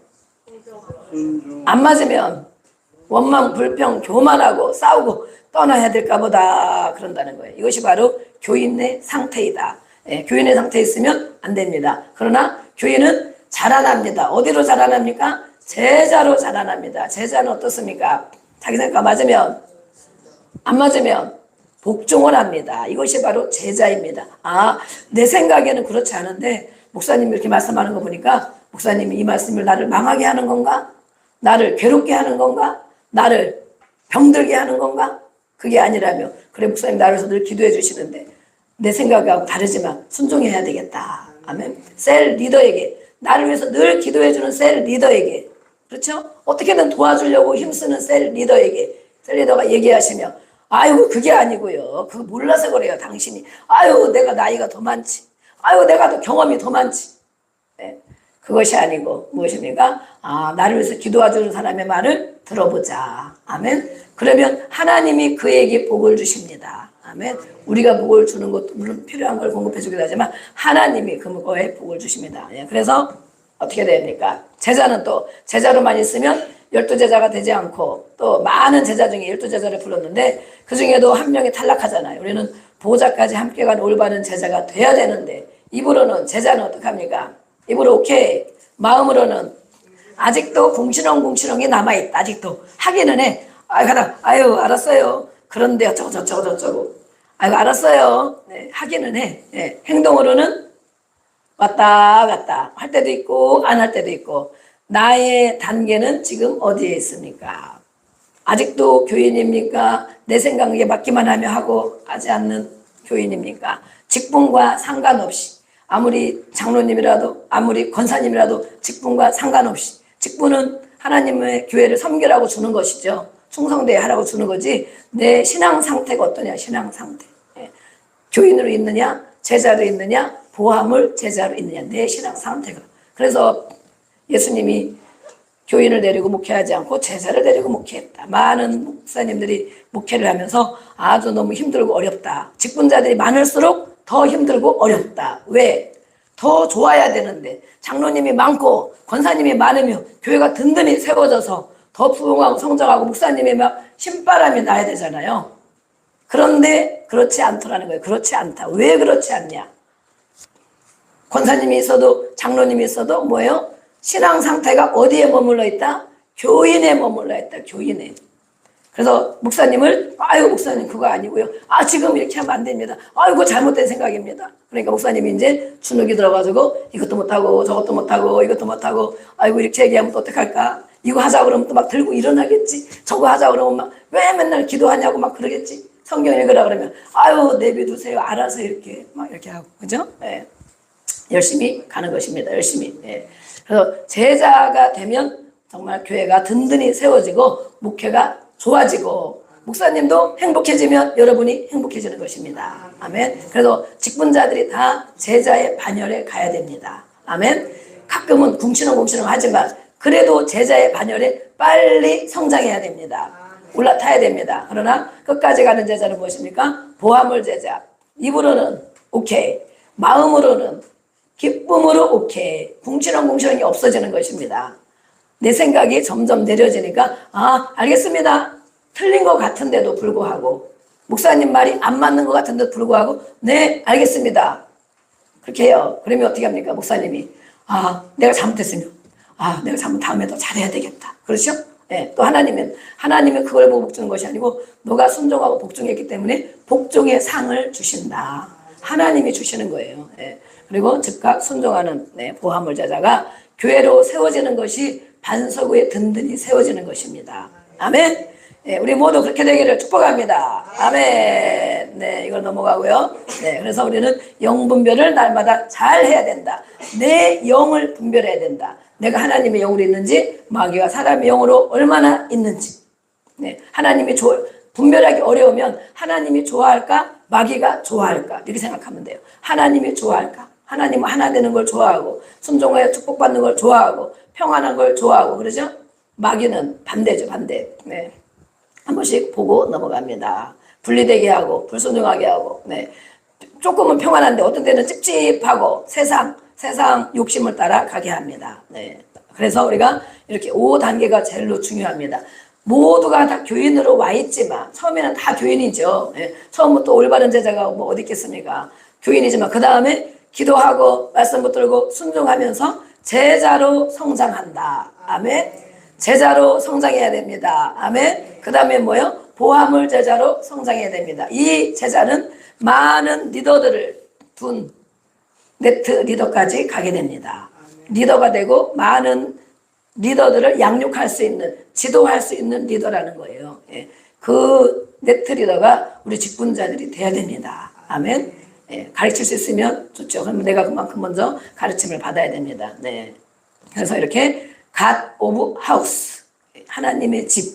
S1: 안 맞으면 원망, 불평, 교만하고 싸우고 떠나야 될까 보다 그런다는 거예요. 이것이 바로 교인의 상태이다. 교인의 상태에 있으면 안 됩니다. 그러나 교인은 자라납니다. 어디로 자라납니까? 제자로 자라납니다. 제자는 어떻습니까? 자기 생각과 맞으면 안 맞으면 복종을 합니다. 이것이 바로 제자입니다. 내 생각에는 그렇지 않은데 목사님이 이렇게 말씀하는 거 보니까 목사님이 이 말씀을 나를 망하게 하는 건가? 나를 괴롭게 하는 건가? 나를 병들게 하는 건가? 그게 아니라면 그래 목사님 나를 위해서 늘 기도해 주시는데 내 생각하고 다르지만 순종해야 되겠다. 아멘. 셀 리더에게 나를 위해서 늘 기도해 주는 셀 리더에게 그렇죠? 어떻게든 도와주려고 힘쓰는 셀 리더에게 셀 리더가 얘기하시면 아유 그게 아니고요. 그거 몰라서 그래요. 당신이 아유 내가 나이가 더 많지. 아유 내가 더 경험이 더 많지. 그것이 아니고 무엇입니까? 나를 위해서 기도해주는 사람의 말을 들어보자. 아멘. 그러면 하나님이 그에게 복을 주십니다. 아멘. 우리가 복을 주는 것도 물론 필요한 걸 공급해 주기도 하지만 하나님이 그거에 복을 주십니다. 그래서 어떻게 됩니까? 제자는 또 제자로만 있으면 12제자가 되지 않고 또 많은 제자 중에 12제자를 불렀는데 그 중에도 한 명이 탈락하잖아요. 우리는 보호자까지 함께 간 올바른 제자가 돼야 되는데 입으로는 제자는 어떡합니까? 입으로 오케이 마음으로는 아직도 궁시렁궁시렁이 남아있다. 아직도 하기는 해. 아유 알았어요. 그런데 어쩌고 저쩌고 아이고 알았어요. 하기는 해. 행동으로는 왔다 갔다 할 때도 있고 안 할 때도 있고 나의 단계는 지금 어디에 있습니까? 아직도 교인입니까? 내 생각에 맞기만 하며 하고 하지 않는 교인입니까? 직분과 상관없이 아무리 장로님이라도 아무리 권사님이라도 직분과 상관없이 직분은 하나님의 교회를 섬기라고 주는 것이죠. 충성되게 하라고 주는 거지 내 신앙 상태가 어떠냐 신앙 상태 교인으로 있느냐 제자로 있느냐 보화물 제자로 있느냐 내 신앙 상태가 그래서 예수님이 교인을 데리고 목회하지 않고 제자를 데리고 목회했다. 많은 목사님들이 목회를 하면서 아주 너무 힘들고 어렵다. 직분자들이 많을수록 더 힘들고 어렵다. 왜? 더 좋아야 되는데 장로님이 많고 권사님이 많으면 교회가 든든히 세워져서 더 부흥하고 성장하고 목사님이 막 신바람이 나야 되잖아요. 그런데 그렇지 않더라는 거예요. 그렇지 않다. 왜 그렇지 않냐? 권사님이 있어도 장로님이 있어도 뭐예요? 신앙 상태가 어디에 머물러 있다? 교인에 머물러 있다. 교인에. 그래서 목사님을 아유 목사님 그거 아니고요. 아 지금 이렇게 하면 안 됩니다. 아이고 잘못된 생각입니다. 그러니까 목사님이 이제 주눅이 들어가지고 이것도 못하고 저것도 못하고 이것도 못하고 아이고 이렇게 얘기하면 또 어떡할까? 이거 하자 그러면 또 막 들고 일어나겠지. 저거 하자 그러면 막 왜 맨날 기도하냐고 막 그러겠지. 성경 읽으라 그러면 아유 내비두세요. 알아서 이렇게 막 이렇게 하고 그죠? 예. 열심히 가는 것입니다. 열심히. 예. 그래서 제자가 되면 정말 교회가 든든히 세워지고 목회가 좋아지고 목사님도 행복해지면 여러분이 행복해지는 것입니다. 아멘. 그래서 직분자들이 다 제자의 반열에 가야 됩니다. 아멘. 가끔은 궁시렁궁시렁 하지만 그래도 제자의 반열에 빨리 성장해야 됩니다. 올라타야 됩니다. 그러나 끝까지 가는 제자는 무엇입니까? 보화물 제자. 입으로는 오케이. 마음으로는 기쁨으로 오케이. 궁시렁궁시렁이 없어지는 것입니다. 내 생각이 점점 내려지니까 아 알겠습니다. 틀린 것 같은데도 불구하고 목사님 말이 안 맞는 것 같은데도 불구하고 네 알겠습니다. 그렇게 해요. 그러면 어떻게 합니까? 목사님이 아 내가 잘못했으면 아 내가 다음에 더 잘해야 되겠다. 그렇죠? 예, 또 하나님은 그걸 보고 복주는 것이 아니고 너가 순종하고 복종했기 때문에 복종의 상을 주신다. 하나님이 주시는 거예요. 예, 그리고 즉각 순종하는 보화물 제자가 교회로 세워지는 것이 반석 위에 든든히 세워지는 것입니다. 아멘. 네, 우리 모두 그렇게 되기를 축복합니다. 아멘. 네, 이걸 넘어가고요. 네, 그래서 우리는 영 분별을 날마다 잘 해야 된다. 내 영을 분별해야 된다. 내가 하나님의 영으로 있는지 마귀와 사람의 영으로 얼마나 있는지. 네, 하나님이 분별하기 어려우면 하나님이 좋아할까 마귀가 좋아할까 이렇게 생각하면 돼요. 하나님이 좋아할까? 하나님은 하나 되는 걸 좋아하고 순종하여 축복받는 걸 좋아하고 평안한 걸 좋아하고 그러죠? 마귀는 반대죠. 반대. 네. 한 번씩 보고 넘어갑니다. 분리되게 하고 불순종하게 하고 네. 조금은 평안한데 어떤 때는 찝찝하고 세상 욕심을 따라 가게 합니다. 네. 그래서 우리가 이렇게 5단계가 제일로 중요합니다. 모두가 다 교인으로 와 있지만 처음에는 다 교인이죠. 네. 처음부터 올바른 제자가 뭐 어디 있겠습니까? 교인이지만 그 다음에 기도하고 말씀 붙들고 순종하면서 제자로 성장한다. 아멘. 제자로 성장해야 됩니다. 아멘. 그 다음에 뭐요? 보화물 제자로 성장해야 됩니다. 이 제자는 많은 리더들을 둔 네트 리더까지 가게 됩니다. 리더가 되고 많은 리더들을 양육할 수 있는, 지도할 수 있는 리더라는 거예요. 예. 그 네트 리더가 우리 직분자들이 돼야 됩니다. 아멘. 예. 가르칠 수 있으면 좋죠. 그러면 내가 그만큼 먼저 가르침을 받아야 됩니다. 네. 그래서 이렇게 God of House, 하나님의 집,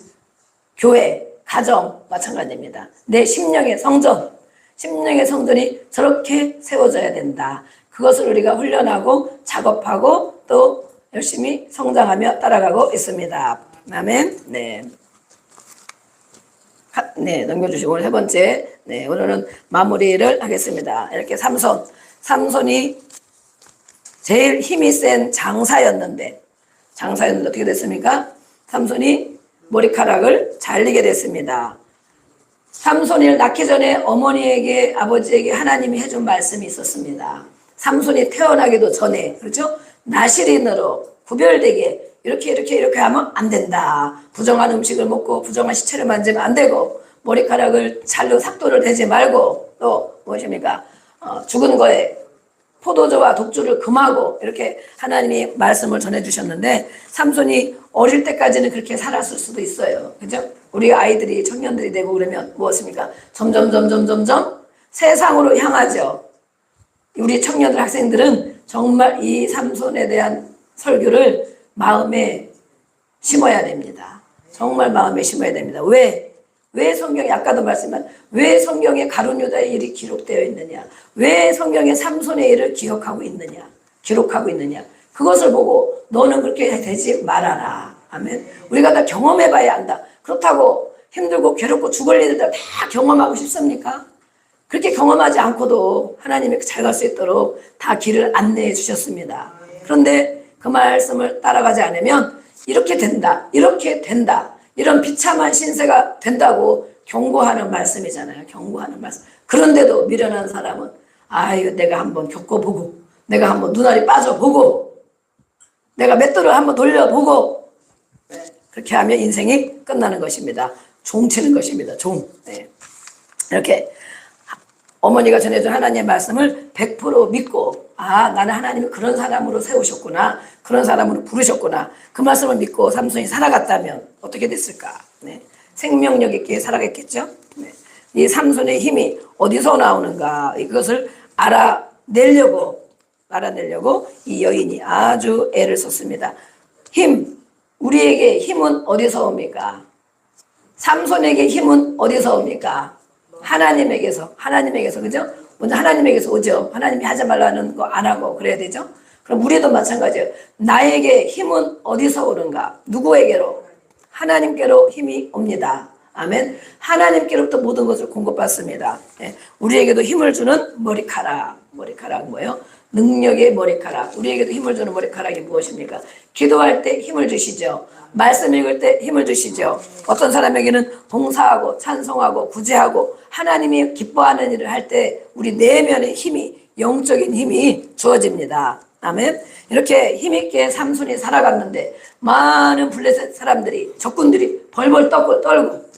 S1: 교회, 가정 마찬가지입니다. 내 심령의 성전, 심령의 성전이 저렇게 세워져야 된다. 그것을 우리가 훈련하고 작업하고 또 열심히 성장하며 따라가고 있습니다. 아멘. 네. 네, 넘겨주시고 오늘 세 번째. 네, 오늘은 마무리를 하겠습니다. 이렇게 삼손이 제일 힘이 센 장사였는데 어떻게 됐습니까? 삼손이 머리카락을 잘리게 됐습니다. 삼손이를 낳기 전에 어머니에게 아버지에게 하나님이 해준 말씀이 있었습니다. 삼손이 태어나기도 전에 그렇죠? 나실인으로 구별되게 이렇게 하면 안 된다. 부정한 음식을 먹고 부정한 시체를 만지면 안 되고 머리카락을 잘로 삭도를 대지 말고 또 무엇입니까? 죽은 거에 포도주와 독주를 금하고 이렇게 하나님이 말씀을 전해주셨는데 삼손이 어릴 때까지는 그렇게 살았을 수도 있어요. 그죠? 우리 아이들이 청년들이 되고 그러면 무엇입니까? 점점 세상으로 향하죠. 우리 청년들 학생들은 정말 이 삼손에 대한 설교를 마음에 심어야 됩니다. 정말 마음에 심어야 됩니다. 왜 성경에 아까도 말씀한 왜 성경에 가룟 유다의 일이 기록되어 있느냐? 왜 성경에 삼손의 일을 기록하고 있느냐? 그것을 보고 너는 그렇게 되지 말아라. 아멘. 우리가 다 경험해 봐야 한다. 그렇다고 힘들고 괴롭고 죽을 일들 다 경험하고 싶습니까? 그렇게 경험하지 않고도 하나님이 잘 갈 수 있도록 다 길을 안내해 주셨습니다. 그런데 그 말씀을 따라가지 않으면 이렇게 된다. 이런 비참한 신세가 된다고 경고하는 말씀이잖아요. 경고하는 말씀. 그런데도 미련한 사람은 아유 내가 한번 겪어보고 내가 한번 눈알이 빠져보고 내가 맷돌을 한번 돌려보고 그렇게 하면 인생이 끝나는 것입니다. 종 치는 것입니다. 종. 네. 이렇게 어머니가 전해준 하나님의 말씀을 100% 믿고 나는 하나님이 그런 사람으로 세우셨구나. 그런 사람으로 부르셨구나. 그 말씀을 믿고 삼손이 살아갔다면 어떻게 됐을까? 네. 생명력 있게 살아갔겠죠. 네. 이 삼손의 힘이 어디서 나오는가 이것을 알아내려고 이 여인이 아주 애를 썼습니다. 우리에게 힘은 어디서 옵니까? 삼손에게 힘은 어디서 옵니까? 하나님에게서, 그죠? 먼저 하나님에게서 오죠. 하나님이 하지 말라는 거 안 하고 그래야 되죠. 그럼 우리도 마찬가지예요. 나에게 힘은 어디서 오는가? 누구에게로? 하나님께로 힘이 옵니다. 아멘. 하나님께로부터 모든 것을 공급받습니다. 예. 우리에게도 힘을 주는 머리카락 뭐예요? 능력의 머리카락. 우리에게도 힘을 주는 머리카락이 무엇입니까? 기도할 때 힘을 주시죠. 말씀 읽을 때 힘을 주시죠. 어떤 사람에게는 봉사하고 찬송하고 구제하고 하나님이 기뻐하는 일을 할 때 우리 내면의 힘이, 영적인 힘이 주어집니다. 아멘. 이렇게 힘있게 삼손이 살아갔는데 많은 블레셋 사람들이, 적군들이 벌벌 떨고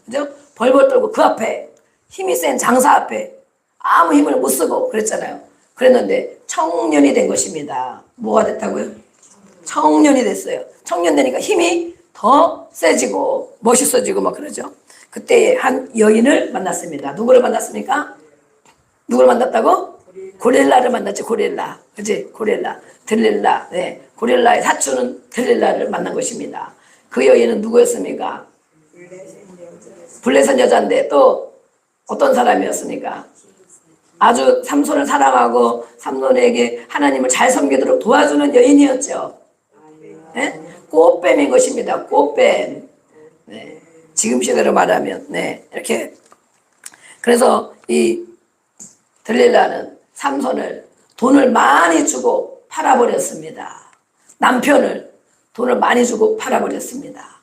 S1: 그죠? 벌벌 떨고 그 앞에 힘이 센 장사 앞에 아무 힘을 못 쓰고 그랬잖아요. 그랬는데 청년이 된 것입니다. 뭐가 됐다고요? 청년이 됐어요. 청년 되니까 힘이 더 세지고 멋있어지고 막 그러죠. 그때 한 여인을 만났습니다. 누구를 만났습니까? 누구를 만났다고? 고릴라를 만났지. 고릴라. 그치? 고릴라. 들릴라. 네. 고릴라의 사촌은 들릴라를 만난 것입니다. 그 여인은 누구였습니까? 블레셋 여자인데 또 어떤 사람이었습니까? 아주 삼손을 사랑하고 삼손에게 하나님을 잘 섬기도록 도와주는 여인이었죠. 네? 꽃뱀인 것입니다. 꽃뱀. 네. 지금 시대로 말하면 이렇게. 그래서 이 들릴라는 삼손을 돈을 많이 주고 팔아버렸습니다. 남편을 돈을 많이 주고 팔아버렸습니다.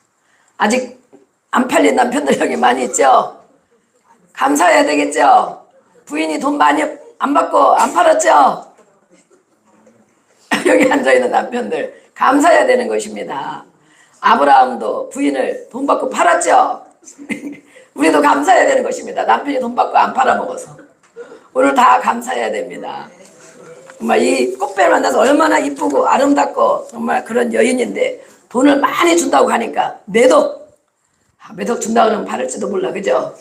S1: 아직 안 팔린 남편들 여기 많이 있죠? 감사해야 되겠죠? 부인이 돈 많이 안 받고 안 팔았죠? 여기 앉아있는 남편들 감사해야 되는 것입니다. 아브라함도 부인을 돈 받고 팔았죠? 우리도 감사해야 되는 것입니다. 남편이 돈 받고 안 팔아먹어서. 오늘 다 감사해야 됩니다. 정말 이 꽃뱀을 만나서 얼마나 이쁘고 아름답고 정말 그런 여인인데 돈을 많이 준다고 하니까 매덕 준다고 하면 팔을지도 몰라. 그죠?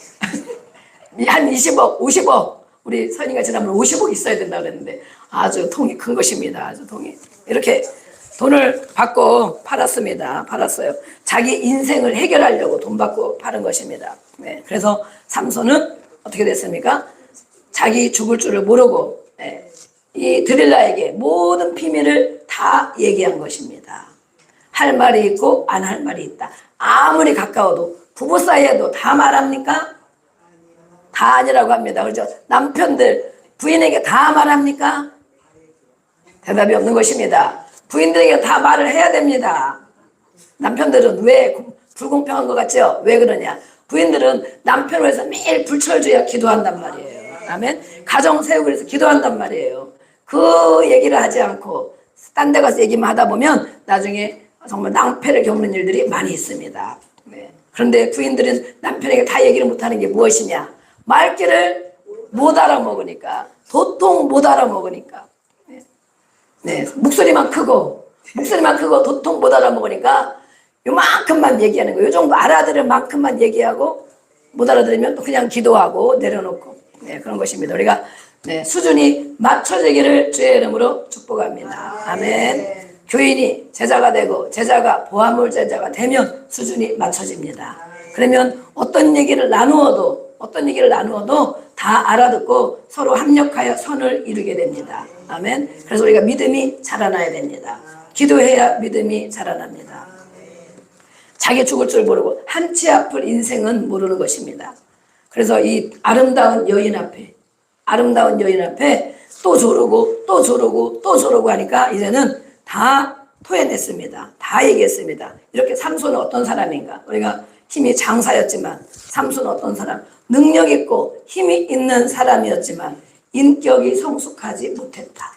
S1: 한 20억, 50억. 우리 선이가 지난번 50억 있어야 된다고 그랬는데 아주 통이 큰 것입니다. 아주 통이. 이렇게 돈을 받고 팔았어요. 자기 인생을 해결하려고 돈 받고 파는 것입니다. 네. 그래서 삼손은 어떻게 됐습니까? 자기 죽을 줄을 모르고 이 드릴라에게 모든 비밀을 다 얘기한 것입니다. 할 말이 있고 안 할 말이 있다. 아무리 가까워도 부부 사이에도 다 말합니까? 다 아니라고 합니다. 그렇죠? 남편들 부인에게 다 말합니까? 대답이 없는 것입니다. 부인들에게 다 말을 해야 됩니다. 남편들은 왜 불공평한 것 같죠? 왜 그러냐? 부인들은 남편을 위해서 매일 불철주야 기도한단 말이에요. 아멘. 가정 세우기 위해서 기도한단 말이에요. 그 얘기를 하지 않고 딴 데 가서 얘기만 하다 보면 나중에 정말 낭패를 겪는 일들이 많이 있습니다. 네. 그런데 부인들은 남편에게 다 얘기를 못하는 게 무엇이냐? 말귀를 못 알아먹으니까, 도통 못 알아먹으니까. 네. 목소리만 크고 도통 못 알아먹으니까 요만큼만 얘기하는 거예요. 요 정도 알아들을 만큼만 얘기하고 못 알아들으면 또 그냥 기도하고 내려놓고 그런 것입니다. 우리가 수준이 맞춰지기를 주의 이름으로 축복합니다. 아멘. 교인이 제자가 되고 제자가 보아물 제자가 되면 수준이 맞춰집니다. 그러면 어떤 얘기를 나누어도 다 알아듣고 서로 합력하여 선을 이루게 됩니다. 아멘. 그래서 우리가 믿음이 자라나야 됩니다. 기도해야 믿음이 자라납니다. 자기 죽을 줄 모르고 한치 앞을 인생은 모르는 것입니다. 그래서 이 아름다운 여인 앞에 또 조르고 하니까 이제는 다 토해냈습니다. 다 얘기했습니다. 이렇게 삼손은 어떤 사람인가? 우리가 힘이 장사였지만 삼손은 어떤 사람? 능력 있고 힘이 있는 사람이었지만 인격이 성숙하지 못했다.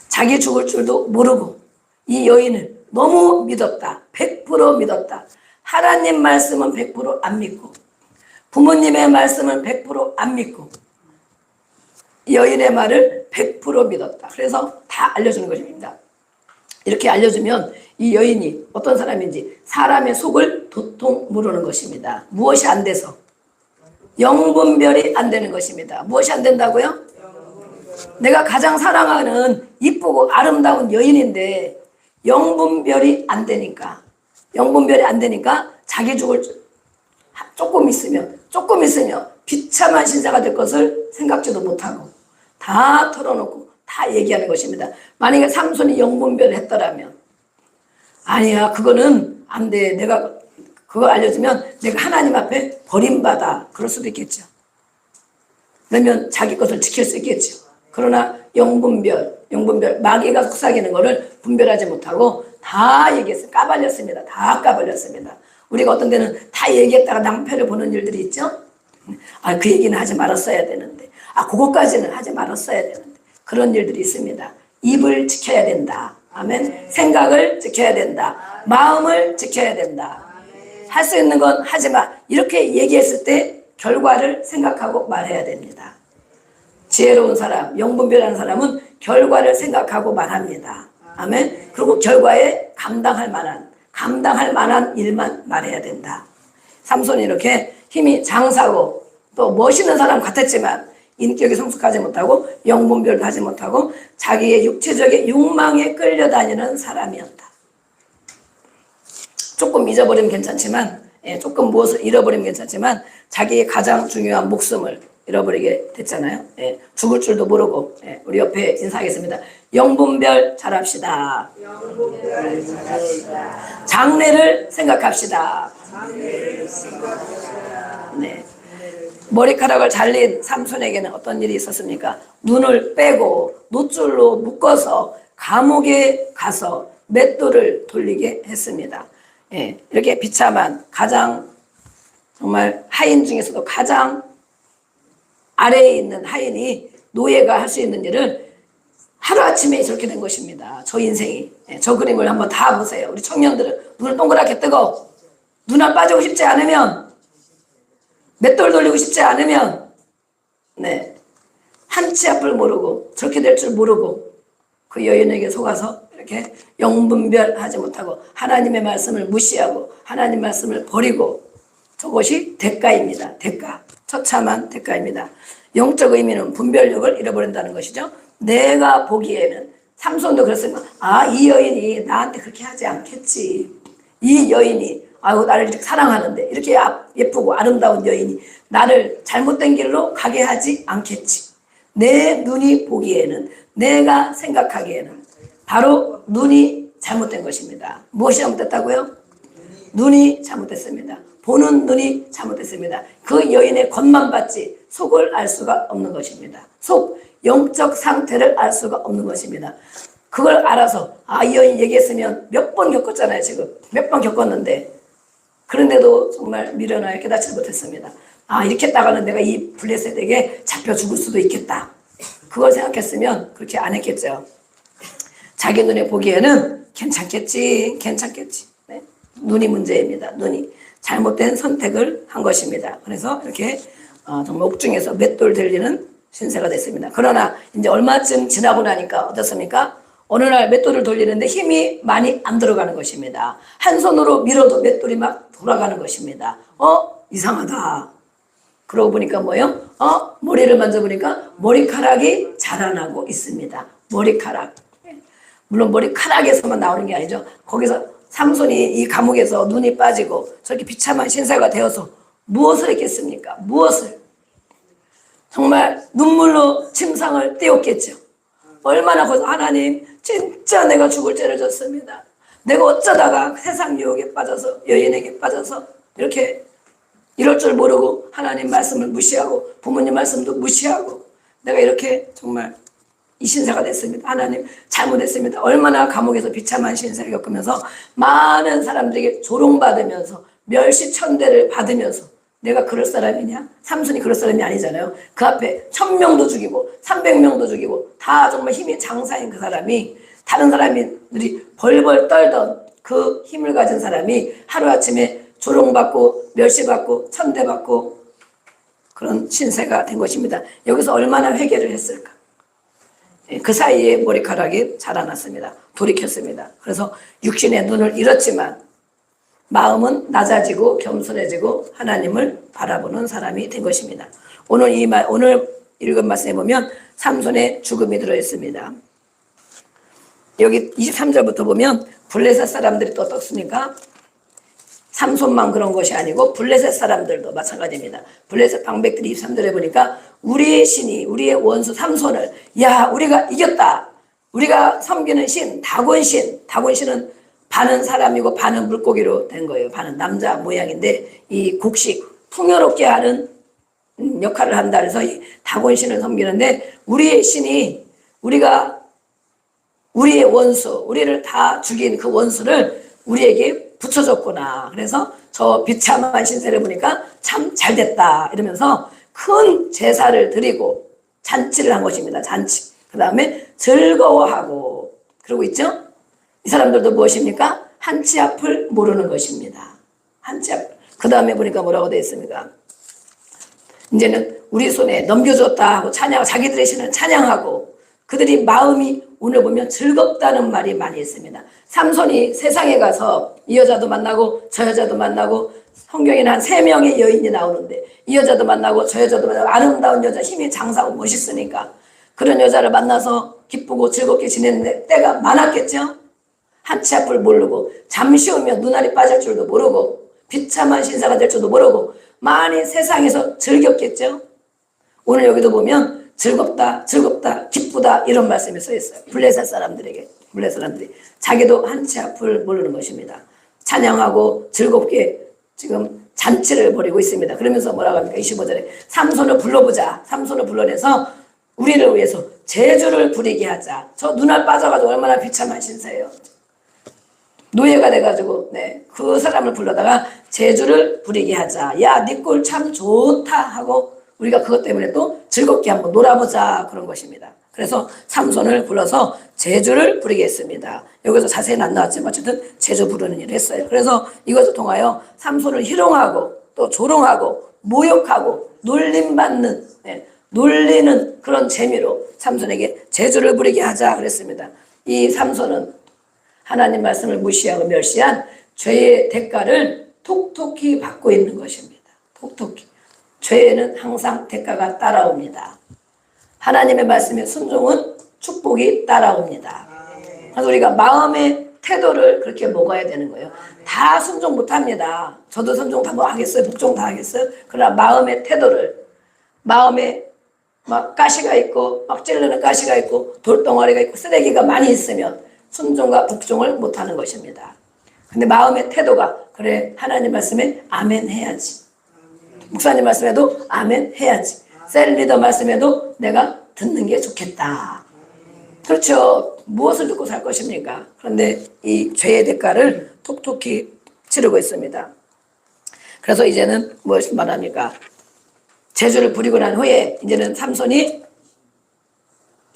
S1: 자기 죽을 줄도 모르고 이 여인을 너무 믿었다. 100% 믿었다. 하나님 말씀은 100% 안 믿고 부모님의 말씀은 100%안 믿고 여인의 말을 100% 믿었다. 그래서 다 알려주는 것입니다. 이렇게 알려주면 이 여인이 어떤 사람인지 사람의 속을 도통 모르는 것입니다. 무엇이 안 돼서? 영분별이 안 되는 것입니다. 무엇이 안 된다고요? 내가 가장 사랑하는 이쁘고 아름다운 여인인데 영분별이 안 되니까 자기 죽을 조금 있으면 비참한 신사가 될 것을 생각지도 못하고 다 털어놓고 다 얘기하는 것입니다. 만약에 삼손이 영분별을 했더라면 아니야 그거는 안 돼. 내가 그거 알려주면 내가 하나님 앞에 버림받아. 그럴 수도 있겠죠. 그러면 자기 것을 지킬 수 있겠죠. 그러나 영분별 마귀가 속삭이는 거를 분별하지 못하고 다 얘기했어요. 까발렸습니다. 다 까발렸습니다. 우리가 어떤 데는 다 얘기했다가 낭패를 보는 일들이 있죠. 아, 그 얘기는 하지 말았어야 되는데, 아, 그거까지는 하지 말았어야 되는데, 그런 일들이 있습니다. 입을 지켜야 된다. 아멘. 생각을 지켜야 된다. 마음을 지켜야 된다. 할 수 있는 건 하지 마. 이렇게 얘기했을 때 결과를 생각하고 말해야 됩니다. 지혜로운 사람, 영분별하는 사람은 결과를 생각하고 말합니다. 아멘. 그리고 결과에 감당할 만한 일만 말해야 된다. 삼손이 이렇게 힘이 장사고 또 멋있는 사람 같았지만 인격이 성숙하지 못하고 영분별도 하지 못하고 자기의 육체적인 욕망에 끌려다니는 사람이었다. 조금 잊어버리면 괜찮지만 조금 무엇을 잃어버리면 괜찮지만 자기의 가장 중요한 목숨을 잃어버리게 됐잖아요. 죽을 줄도 모르고 우리 옆에 인사하겠습니다. 영분별 잘합시다. 장래를 생각합시다. 네. 머리카락을 잘린 삼손에게는 어떤 일이 있었습니까? 눈을 빼고 노줄로 묶어서 감옥에 가서 맷돌을 돌리게 했습니다. 이렇게 비참한 가장 정말 하인 중에서도 가장 아래에 있는 하인이 노예가 할 수 있는 일을 하루아침에 저렇게 된 것입니다. 저 인생이. 저 그림을 한번 다 보세요. 우리 청년들은 눈을 동그랗게 뜨고 눈알 빠지고 싶지 않으면 맷돌 돌리고 싶지 않으면 한치 앞을 모르고 저렇게 될 줄 모르고 그 여인에게 속아서 이렇게 영분별하지 못하고 하나님의 말씀을 무시하고 하나님 말씀을 버리고 저것이 대가입니다. 대가. 처참한 대가입니다. 영적 의미는 분별력을 잃어버린다는 것이죠. 내가 보기에는 삼손도 그랬으면 이 여인이 나한테 그렇게 하지 않겠지. 이 여인이 나를 이렇게 사랑하는데 이렇게 예쁘고 아름다운 여인이 나를 잘못된 길로 가게 하지 않겠지. 내 눈이 보기에는 내가 생각하기에는 바로 눈이 잘못된 것입니다. 무엇이 잘못됐다고요? 눈이 잘못됐습니다. 보는 눈이 잘못됐습니다. 그 여인의 겉만 봤지 속을 알 수가 없는 것입니다. 영적 상태를 알 수가 없는 것입니다. 그걸 알아서 이 여인 얘기했으면 몇 번 겪었잖아요. 지금 몇 번 겪었는데 그런데도 정말 미련하여 깨닫지 못했습니다. 이렇게 했다가는 내가 이 블레셋에게 잡혀 죽을 수도 있겠다. 그걸 생각했으면 그렇게 안 했겠죠. 자기 눈에 보기에는 괜찮겠지. 네? 눈이 문제입니다. 눈이 잘못된 선택을 한 것입니다. 그래서 이렇게 정말 옥중에서 맷돌 들리는 신세가 됐습니다. 그러나 이제 얼마쯤 지나고 나니까 어떻습니까? 어느 날 맷돌을 돌리는데 힘이 많이 안 들어가는 것입니다. 한 손으로 밀어도 맷돌이 막 돌아가는 것입니다. 이상하다. 그러고 보니까 뭐예요? 머리를 만져보니까 머리카락이 자라나고 있습니다. 머리카락. 물론 머리카락에서만 나오는 게 아니죠. 거기서 삼손이 이 감옥에서 눈이 빠지고 저렇게 비참한 신세가 되어서 무엇을 했겠습니까? 무엇을? 정말 눈물로 침상을 띄웠겠죠. 얼마나 거기서 하나님 진짜 내가 죽을 죄를 졌습니다. 내가 어쩌다가 세상 유혹에 빠져서 여인에게 빠져서 이렇게 이럴 줄 모르고 하나님 말씀을 무시하고 부모님 말씀도 무시하고 내가 이렇게 정말 이 신세가 됐습니다. 하나님 잘못했습니다. 얼마나 감옥에서 비참한 신세를 겪으면서 많은 사람들에게 조롱받으면서 멸시천대를 받으면서 내가 그럴 사람이냐? 삼손이 그럴 사람이 아니잖아요. 그 앞에 1000명도 죽이고 300명도 죽이고 다 정말 힘이 장사인 그 사람이 다른 사람들이 벌벌 떨던 그 힘을 가진 사람이 하루아침에 조롱받고 멸시받고 천대받고 그런 신세가 된 것입니다. 여기서 얼마나 회개를 했을까? 그 사이에 머리카락이 자라났습니다. 돌이켰습니다. 그래서 육신의 눈을 잃었지만 마음은 낮아지고 겸손해지고 하나님을 바라보는 사람이 된 것입니다. 오늘 읽은 말씀에 보면 삼손의 죽음이 들어있습니다. 여기 23절부터 보면 블레셋 사람들이 또 어떻습니까? 삼손만 그런 것이 아니고 블레셋 사람들도 마찬가지입니다. 블레셋 방백들이 23절에 보니까 우리의 신이 우리의 원수 삼손을 야 우리가 이겼다. 우리가 섬기는 신 다곤신은 반은 사람이고 반은 물고기로 된 거예요. 반은 남자 모양인데 이 곡식 풍요롭게 하는 역할을 한다. 그래서 이 다곤신을 섬기는데 우리의 신이 우리의 원수 우리를 다 죽인 그 원수를 우리에게 붙여줬구나. 그래서 저 비참한 신세를 보니까 참 잘됐다 이러면서 큰 제사를 드리고 잔치를 한 것입니다. 잔치. 그 다음에 즐거워하고 그러고 있죠. 이 사람들도 무엇입니까? 한치 앞을 모르는 것입니다. 한치 앞. 그 다음에 보니까 뭐라고 되어 있습니까? 이제는 우리 손에 넘겨줬다 하고 찬양, 자기들의 신을 찬양하고 그들이 마음이 오늘 보면 즐겁다는 말이 많이 있습니다. 삼손이 세상에 가서 이 여자도 만나고 저 여자도 만나고 성경에는 한 3명의 여인이 나오는데 이 여자도 만나고 저 여자도 만나고 아름다운 여자 힘이 장사하고 멋있으니까 그런 여자를 만나서 기쁘고 즐겁게 지내는 때가 많았겠죠. 한치 앞을 모르고 잠시 오면 눈알이 빠질 줄도 모르고 비참한 신사가 될 줄도 모르고 많이 세상에서 즐겼겠죠. 오늘 여기도 보면 즐겁다 기쁘다 이런 말씀이 써 있어요. 블레셋 사람들이 자기도 한치 앞을 모르는 것입니다. 찬양하고 즐겁게 지금 잔치를 벌이고 있습니다. 그러면서 뭐라고 합니까? 25절에 삼손을 불러보자. 삼손을 불러내서 우리를 위해서 제주를 부리게 하자. 저 눈알 빠져가지고 얼마나 비참한 신세예요. 노예가 돼가지고 그 사람을 불러다가 제주를 부리게 하자. 야, 네 꼴 참 좋다 하고 우리가 그것 때문에 또 즐겁게 한번 놀아보자 그런 것입니다. 그래서 삼손을 불러서 제주를 부리게 했습니다. 여기서 자세히는 안 나왔지만 어쨌든 제주 부르는 일을 했어요. 그래서 이것을 통하여 삼손을 희롱하고 또 조롱하고 모욕하고 놀림받는 놀리는 그런 재미로 삼손에게 제주를 부리게 하자 그랬습니다. 이 삼손은 하나님 말씀을 무시하고 멸시한 죄의 대가를 톡톡히 받고 있는 것입니다. 톡톡히. 죄에는 항상 대가가 따라옵니다. 하나님의 말씀에 순종은 축복이 따라옵니다. 그래서 우리가 마음의 태도를 그렇게 먹어야 되는 거예요. 다 순종 못합니다. 저도 순종 다 뭐 하겠어요? 복종 다 하겠어요? 그러나 마음의 태도를 마음에 막 가시가 있고 막 찌르는 가시가 있고 돌덩어리가 있고 쓰레기가 많이 있으면 순종과 복종을 못하는 것입니다. 근데 마음의 태도가 그래 하나님 말씀에 아멘 해야지. 목사님 말씀에도 아멘 해야지. 셀리더 말씀에도 내가 듣는 게 좋겠다. 그렇죠. 무엇을 듣고 살 것입니까? 그런데 이 죄의 대가를 톡톡히 치르고 있습니다. 그래서 이제는 무엇을 말합니까? 제주를 부리고 난 후에 이제는 삼손이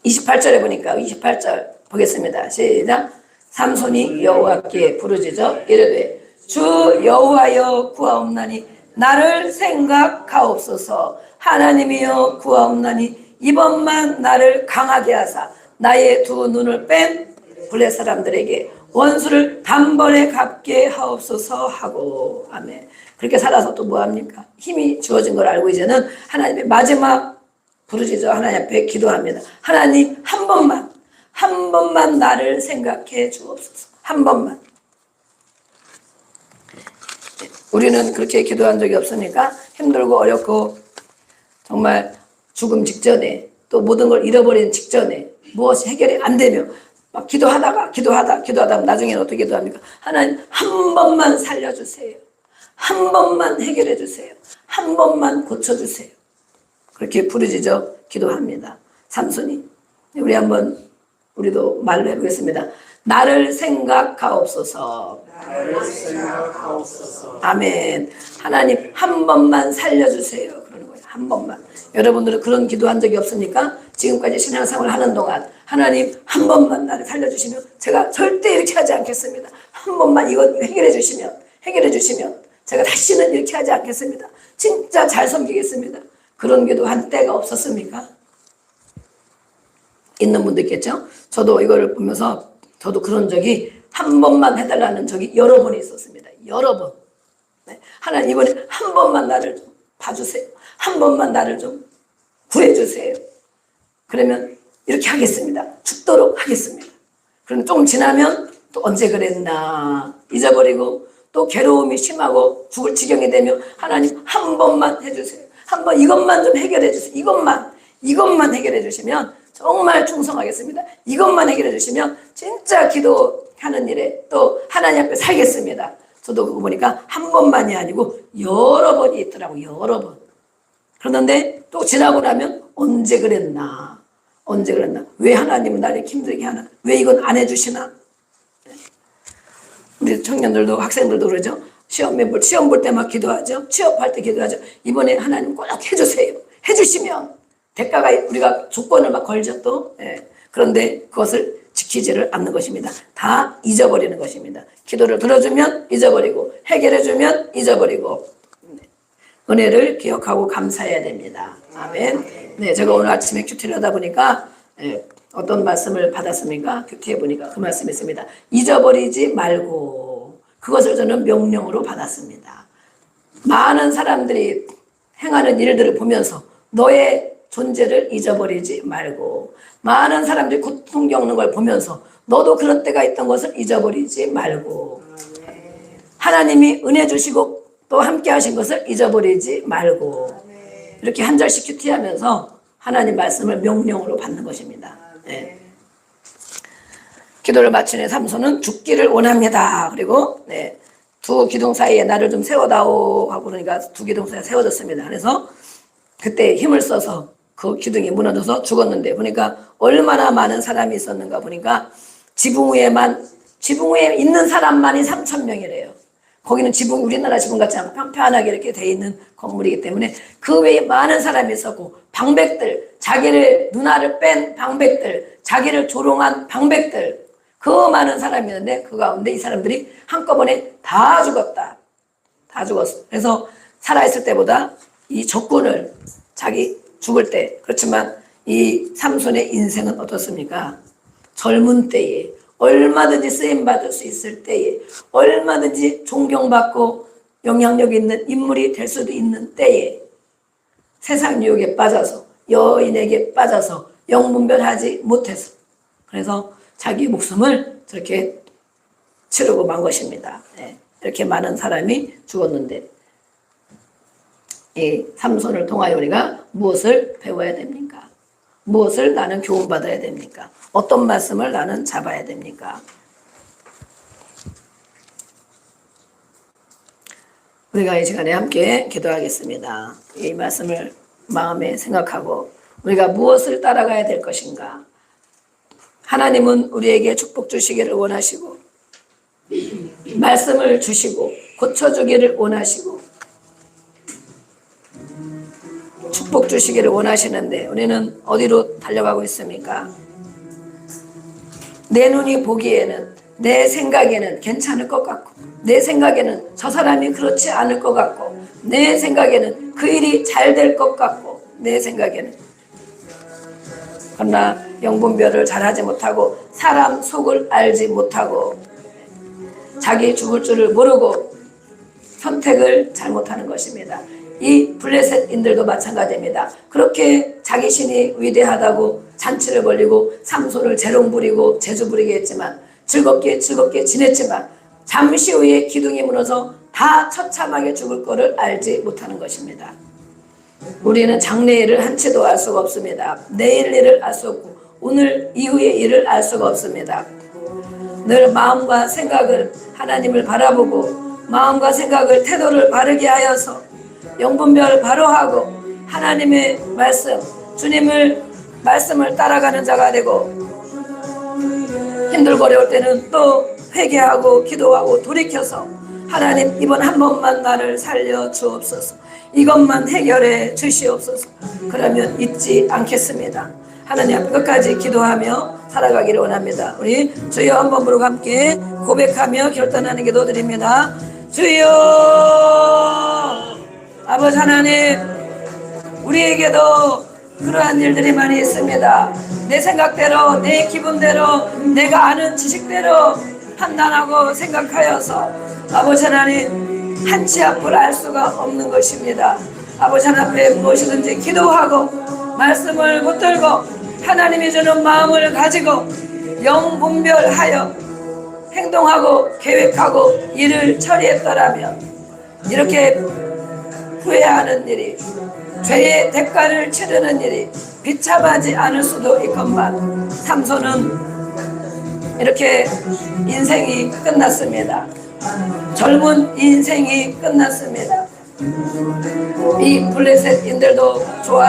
S1: 28절에 보니까 28절 보겠습니다. 시작. 삼손이 여호와께 부르짖어 이르되 주 여호와여 구하옵나니 나를 생각하옵소서. 하나님이여 구하옵나니 이번만 나를 강하게 하사 나의 두 눈을 뺀 블레셋 사람들에게 원수를 단번에 갚게 하옵소서 하고 아멘. 그렇게 살아서 또 뭐합니까? 힘이 주어진 걸 알고 이제는 하나님의 마지막 부르짖어 하나님 앞에 기도합니다. 하나님 한 번만 나를 생각해 주옵소서. 한 번만. 우리는 그렇게 기도한 적이 없으니까 힘들고 어렵고 정말 죽음 직전에 또 모든 걸 잃어버리는 직전에 무엇이 해결이 안 되면 막 기도하다 나중에는 어떻게 기도합니까? 하나님 한 번만 살려주세요. 한 번만 해결해 주세요. 한 번만 고쳐주세요. 그렇게 부르짖어 기도합니다. 삼손이. 우리도 말로 해보겠습니다. 나를 생각하옵소서. 아멘. 하나님 한 번만 살려주세요. 그러는 거예요. 한 번만. 여러분들은 그런 기도한 적이 없습니까? 지금까지 신앙생활을 하는 동안 하나님 한 번만 나를 살려주시면 제가 절대 이렇게 하지 않겠습니다. 한 번만 이거 해결해 주시면 제가 다시는 이렇게 하지 않겠습니다. 진짜 잘 섬기겠습니다. 그런 기도 한 때가 없었습니까? 있는 분도 있겠죠? 저도 이거를 보면서 저도 그런 적이 한 번만 해달라는 적이 여러 번 있었습니다. 여러 번. 네. 하나님 이번에 한 번만 나를 좀 봐주세요. 한 번만 나를 좀 구해주세요. 그러면 이렇게 하겠습니다. 죽도록 하겠습니다. 그럼 조금 지나면 또 언제 그랬나 잊어버리고 또 괴로움이 심하고 죽을 지경이 되면 하나님 한 번만 해주세요. 한 번 이것만 좀 해결해 주세요. 이것만 해결해 주시면 정말 충성하겠습니다. 이것만 해결해 주시면 진짜 기도하는 일에 또 하나님 앞에 살겠습니다. 저도 그거 보니까 한 번만이 아니고 여러 번이 있더라고요. 여러 번. 그러는데 또 지나고 나면 언제 그랬나? 왜 하나님은 나를 힘들게 하나? 왜 이건 안 해주시나? 우리 청년들도 학생들도 그러죠. 시험 볼 때 막 기도하죠. 취업할 때 기도하죠. 이번에 하나님 꼭 해주세요. 해주시면 대가가 우리가 조건을 막 걸죠 또. 예. 그런데 그것을 지키지를 않는 것입니다. 다 잊어버리는 것입니다. 기도를 들어주면 잊어버리고 해결해주면 잊어버리고 은혜를 기억하고 감사해야 됩니다. 아멘. 네, 제가 오늘 아침에 큐티를 하다 보니까 어떤 말씀을 받았습니까? 큐티에 보니까 그 말씀이 있습니다. 잊어버리지 말고 그것을 저는 명령으로 받았습니다. 많은 사람들이 행하는 일들을 보면서 너의 존재를 잊어버리지 말고 많은 사람들이 고통 겪는 걸 보면서 너도 그런 때가 있던 것을 잊어버리지 말고 하나님이 은혜 주시고 또 함께 하신 것을 잊어버리지 말고 이렇게 한 절씩 큐티하면서 하나님 말씀을 명령으로 받는 것입니다. 네. 기도를 마친 후 삼손은 죽기를 원합니다. 그리고 두 기둥 사이에 나를 좀 세워다오 하고 그러니까 두 기둥 사이에 세워졌습니다. 그래서 그때 힘을 써서 그 기둥이 무너져서 죽었는데 보니까 얼마나 많은 사람이 있었는가 보니까 지붕 위에 있는 사람만이 3,000명이래요. 거기는 지붕, 우리나라 지붕 같지 않고 평평하게 이렇게 돼 있는 건물이기 때문에 그 외에 많은 사람이 있었고 방백들, 자기를 누나를 뺀 방백들, 자기를 조롱한 방백들 그 많은 사람이 있는데 그 가운데 이 사람들이 한꺼번에 다 죽었다. 다 죽었어. 그래서 살아있을 때보다 이 적군을 자기 죽을 때 그렇지만 이 삼손의 인생은 어떻습니까? 젊은 때에 얼마든지 쓰임받을 수 있을 때에 얼마든지 존경받고 영향력 있는 인물이 될 수도 있는 때에 세상 유혹에 빠져서 여인에게 빠져서 영분별하지 못해서 그래서 자기 목숨을 저렇게 치르고 만 것입니다. 이렇게 많은 사람이 죽었는데 이 삼손을 통하여 우리가 무엇을 배워야 됩니까? 무엇을 나는 교훈받아야 됩니까? 어떤 말씀을 나는 잡아야 됩니까? 우리가 이 시간에 함께 기도하겠습니다. 이 말씀을 마음에 생각하고 우리가 무엇을 따라가야 될 것인가? 하나님은 우리에게 축복 주시기를 원하시고 말씀을 주시고 고쳐주기를 원하시고 축복 주시기를 원하시는데 우리는 어디로 달려가고 있습니까? 내 눈이 보기에는 내 생각에는 괜찮을 것 같고 내 생각에는 저 사람이 그렇지 않을 것 같고 내 생각에는 그 일이 잘 될 것 같고 내 생각에는 그러나 영분별을 잘하지 못하고 사람 속을 알지 못하고 자기 죽을 줄을 모르고 선택을 잘못하는 것입니다. 이 블레셋인들도 마찬가지입니다. 그렇게 자기 신이 위대하다고 잔치를 벌리고 삼손을 재롱 부리고 재주 부리게 했지만 즐겁게 지냈지만 잠시 후에 기둥이 무너져 다 처참하게 죽을 거를 알지 못하는 것입니다. 우리는 장래의 일을 한 채도 알 수가 없습니다. 내일 일을 알 수 없고 오늘 이후의 일을 알 수가 없습니다. 늘 마음과 생각을 하나님을 바라보고 마음과 생각을 태도를 바르게 하여서 영분별 바로 하고 하나님의 말씀 주님을 말씀을 따라가는 자가 되고 힘들고 어려울 때는 또 회개하고 기도하고 돌이켜서 하나님 이번 한 번만 나를 살려 주옵소서 이것만 해결해 주시옵소서 그러면 잊지 않겠습니다. 하나님 앞에 끝까지 기도하며 살아가기를 원합니다. 우리 주여 한번 부르고 함께 고백하며 결단하는 기도 드립니다. 주여 아버지 하나님 우리에게도 그러한 일들이 많이 있습니다. 내 생각대로, 내 기분대로, 내가 아는 지식대로 판단하고 생각하여서 아버지 하나님 한치 앞을 알 수가 없는 것입니다. 아버지 하나님 앞에 무엇이든지 기도하고 말씀을 붙들고 하나님이 주는 마음을 가지고 영분별하여 행동하고 계획하고 일을 처리했더라면 이렇게 후회하는 일이, 죄의 대가를 치르는 일이 비참하지 않을 수도 있건만 삼손은 이렇게 인생이 끝났습니다. 젊은 인생이 끝났습니다. 이 블레셋인들도 좋아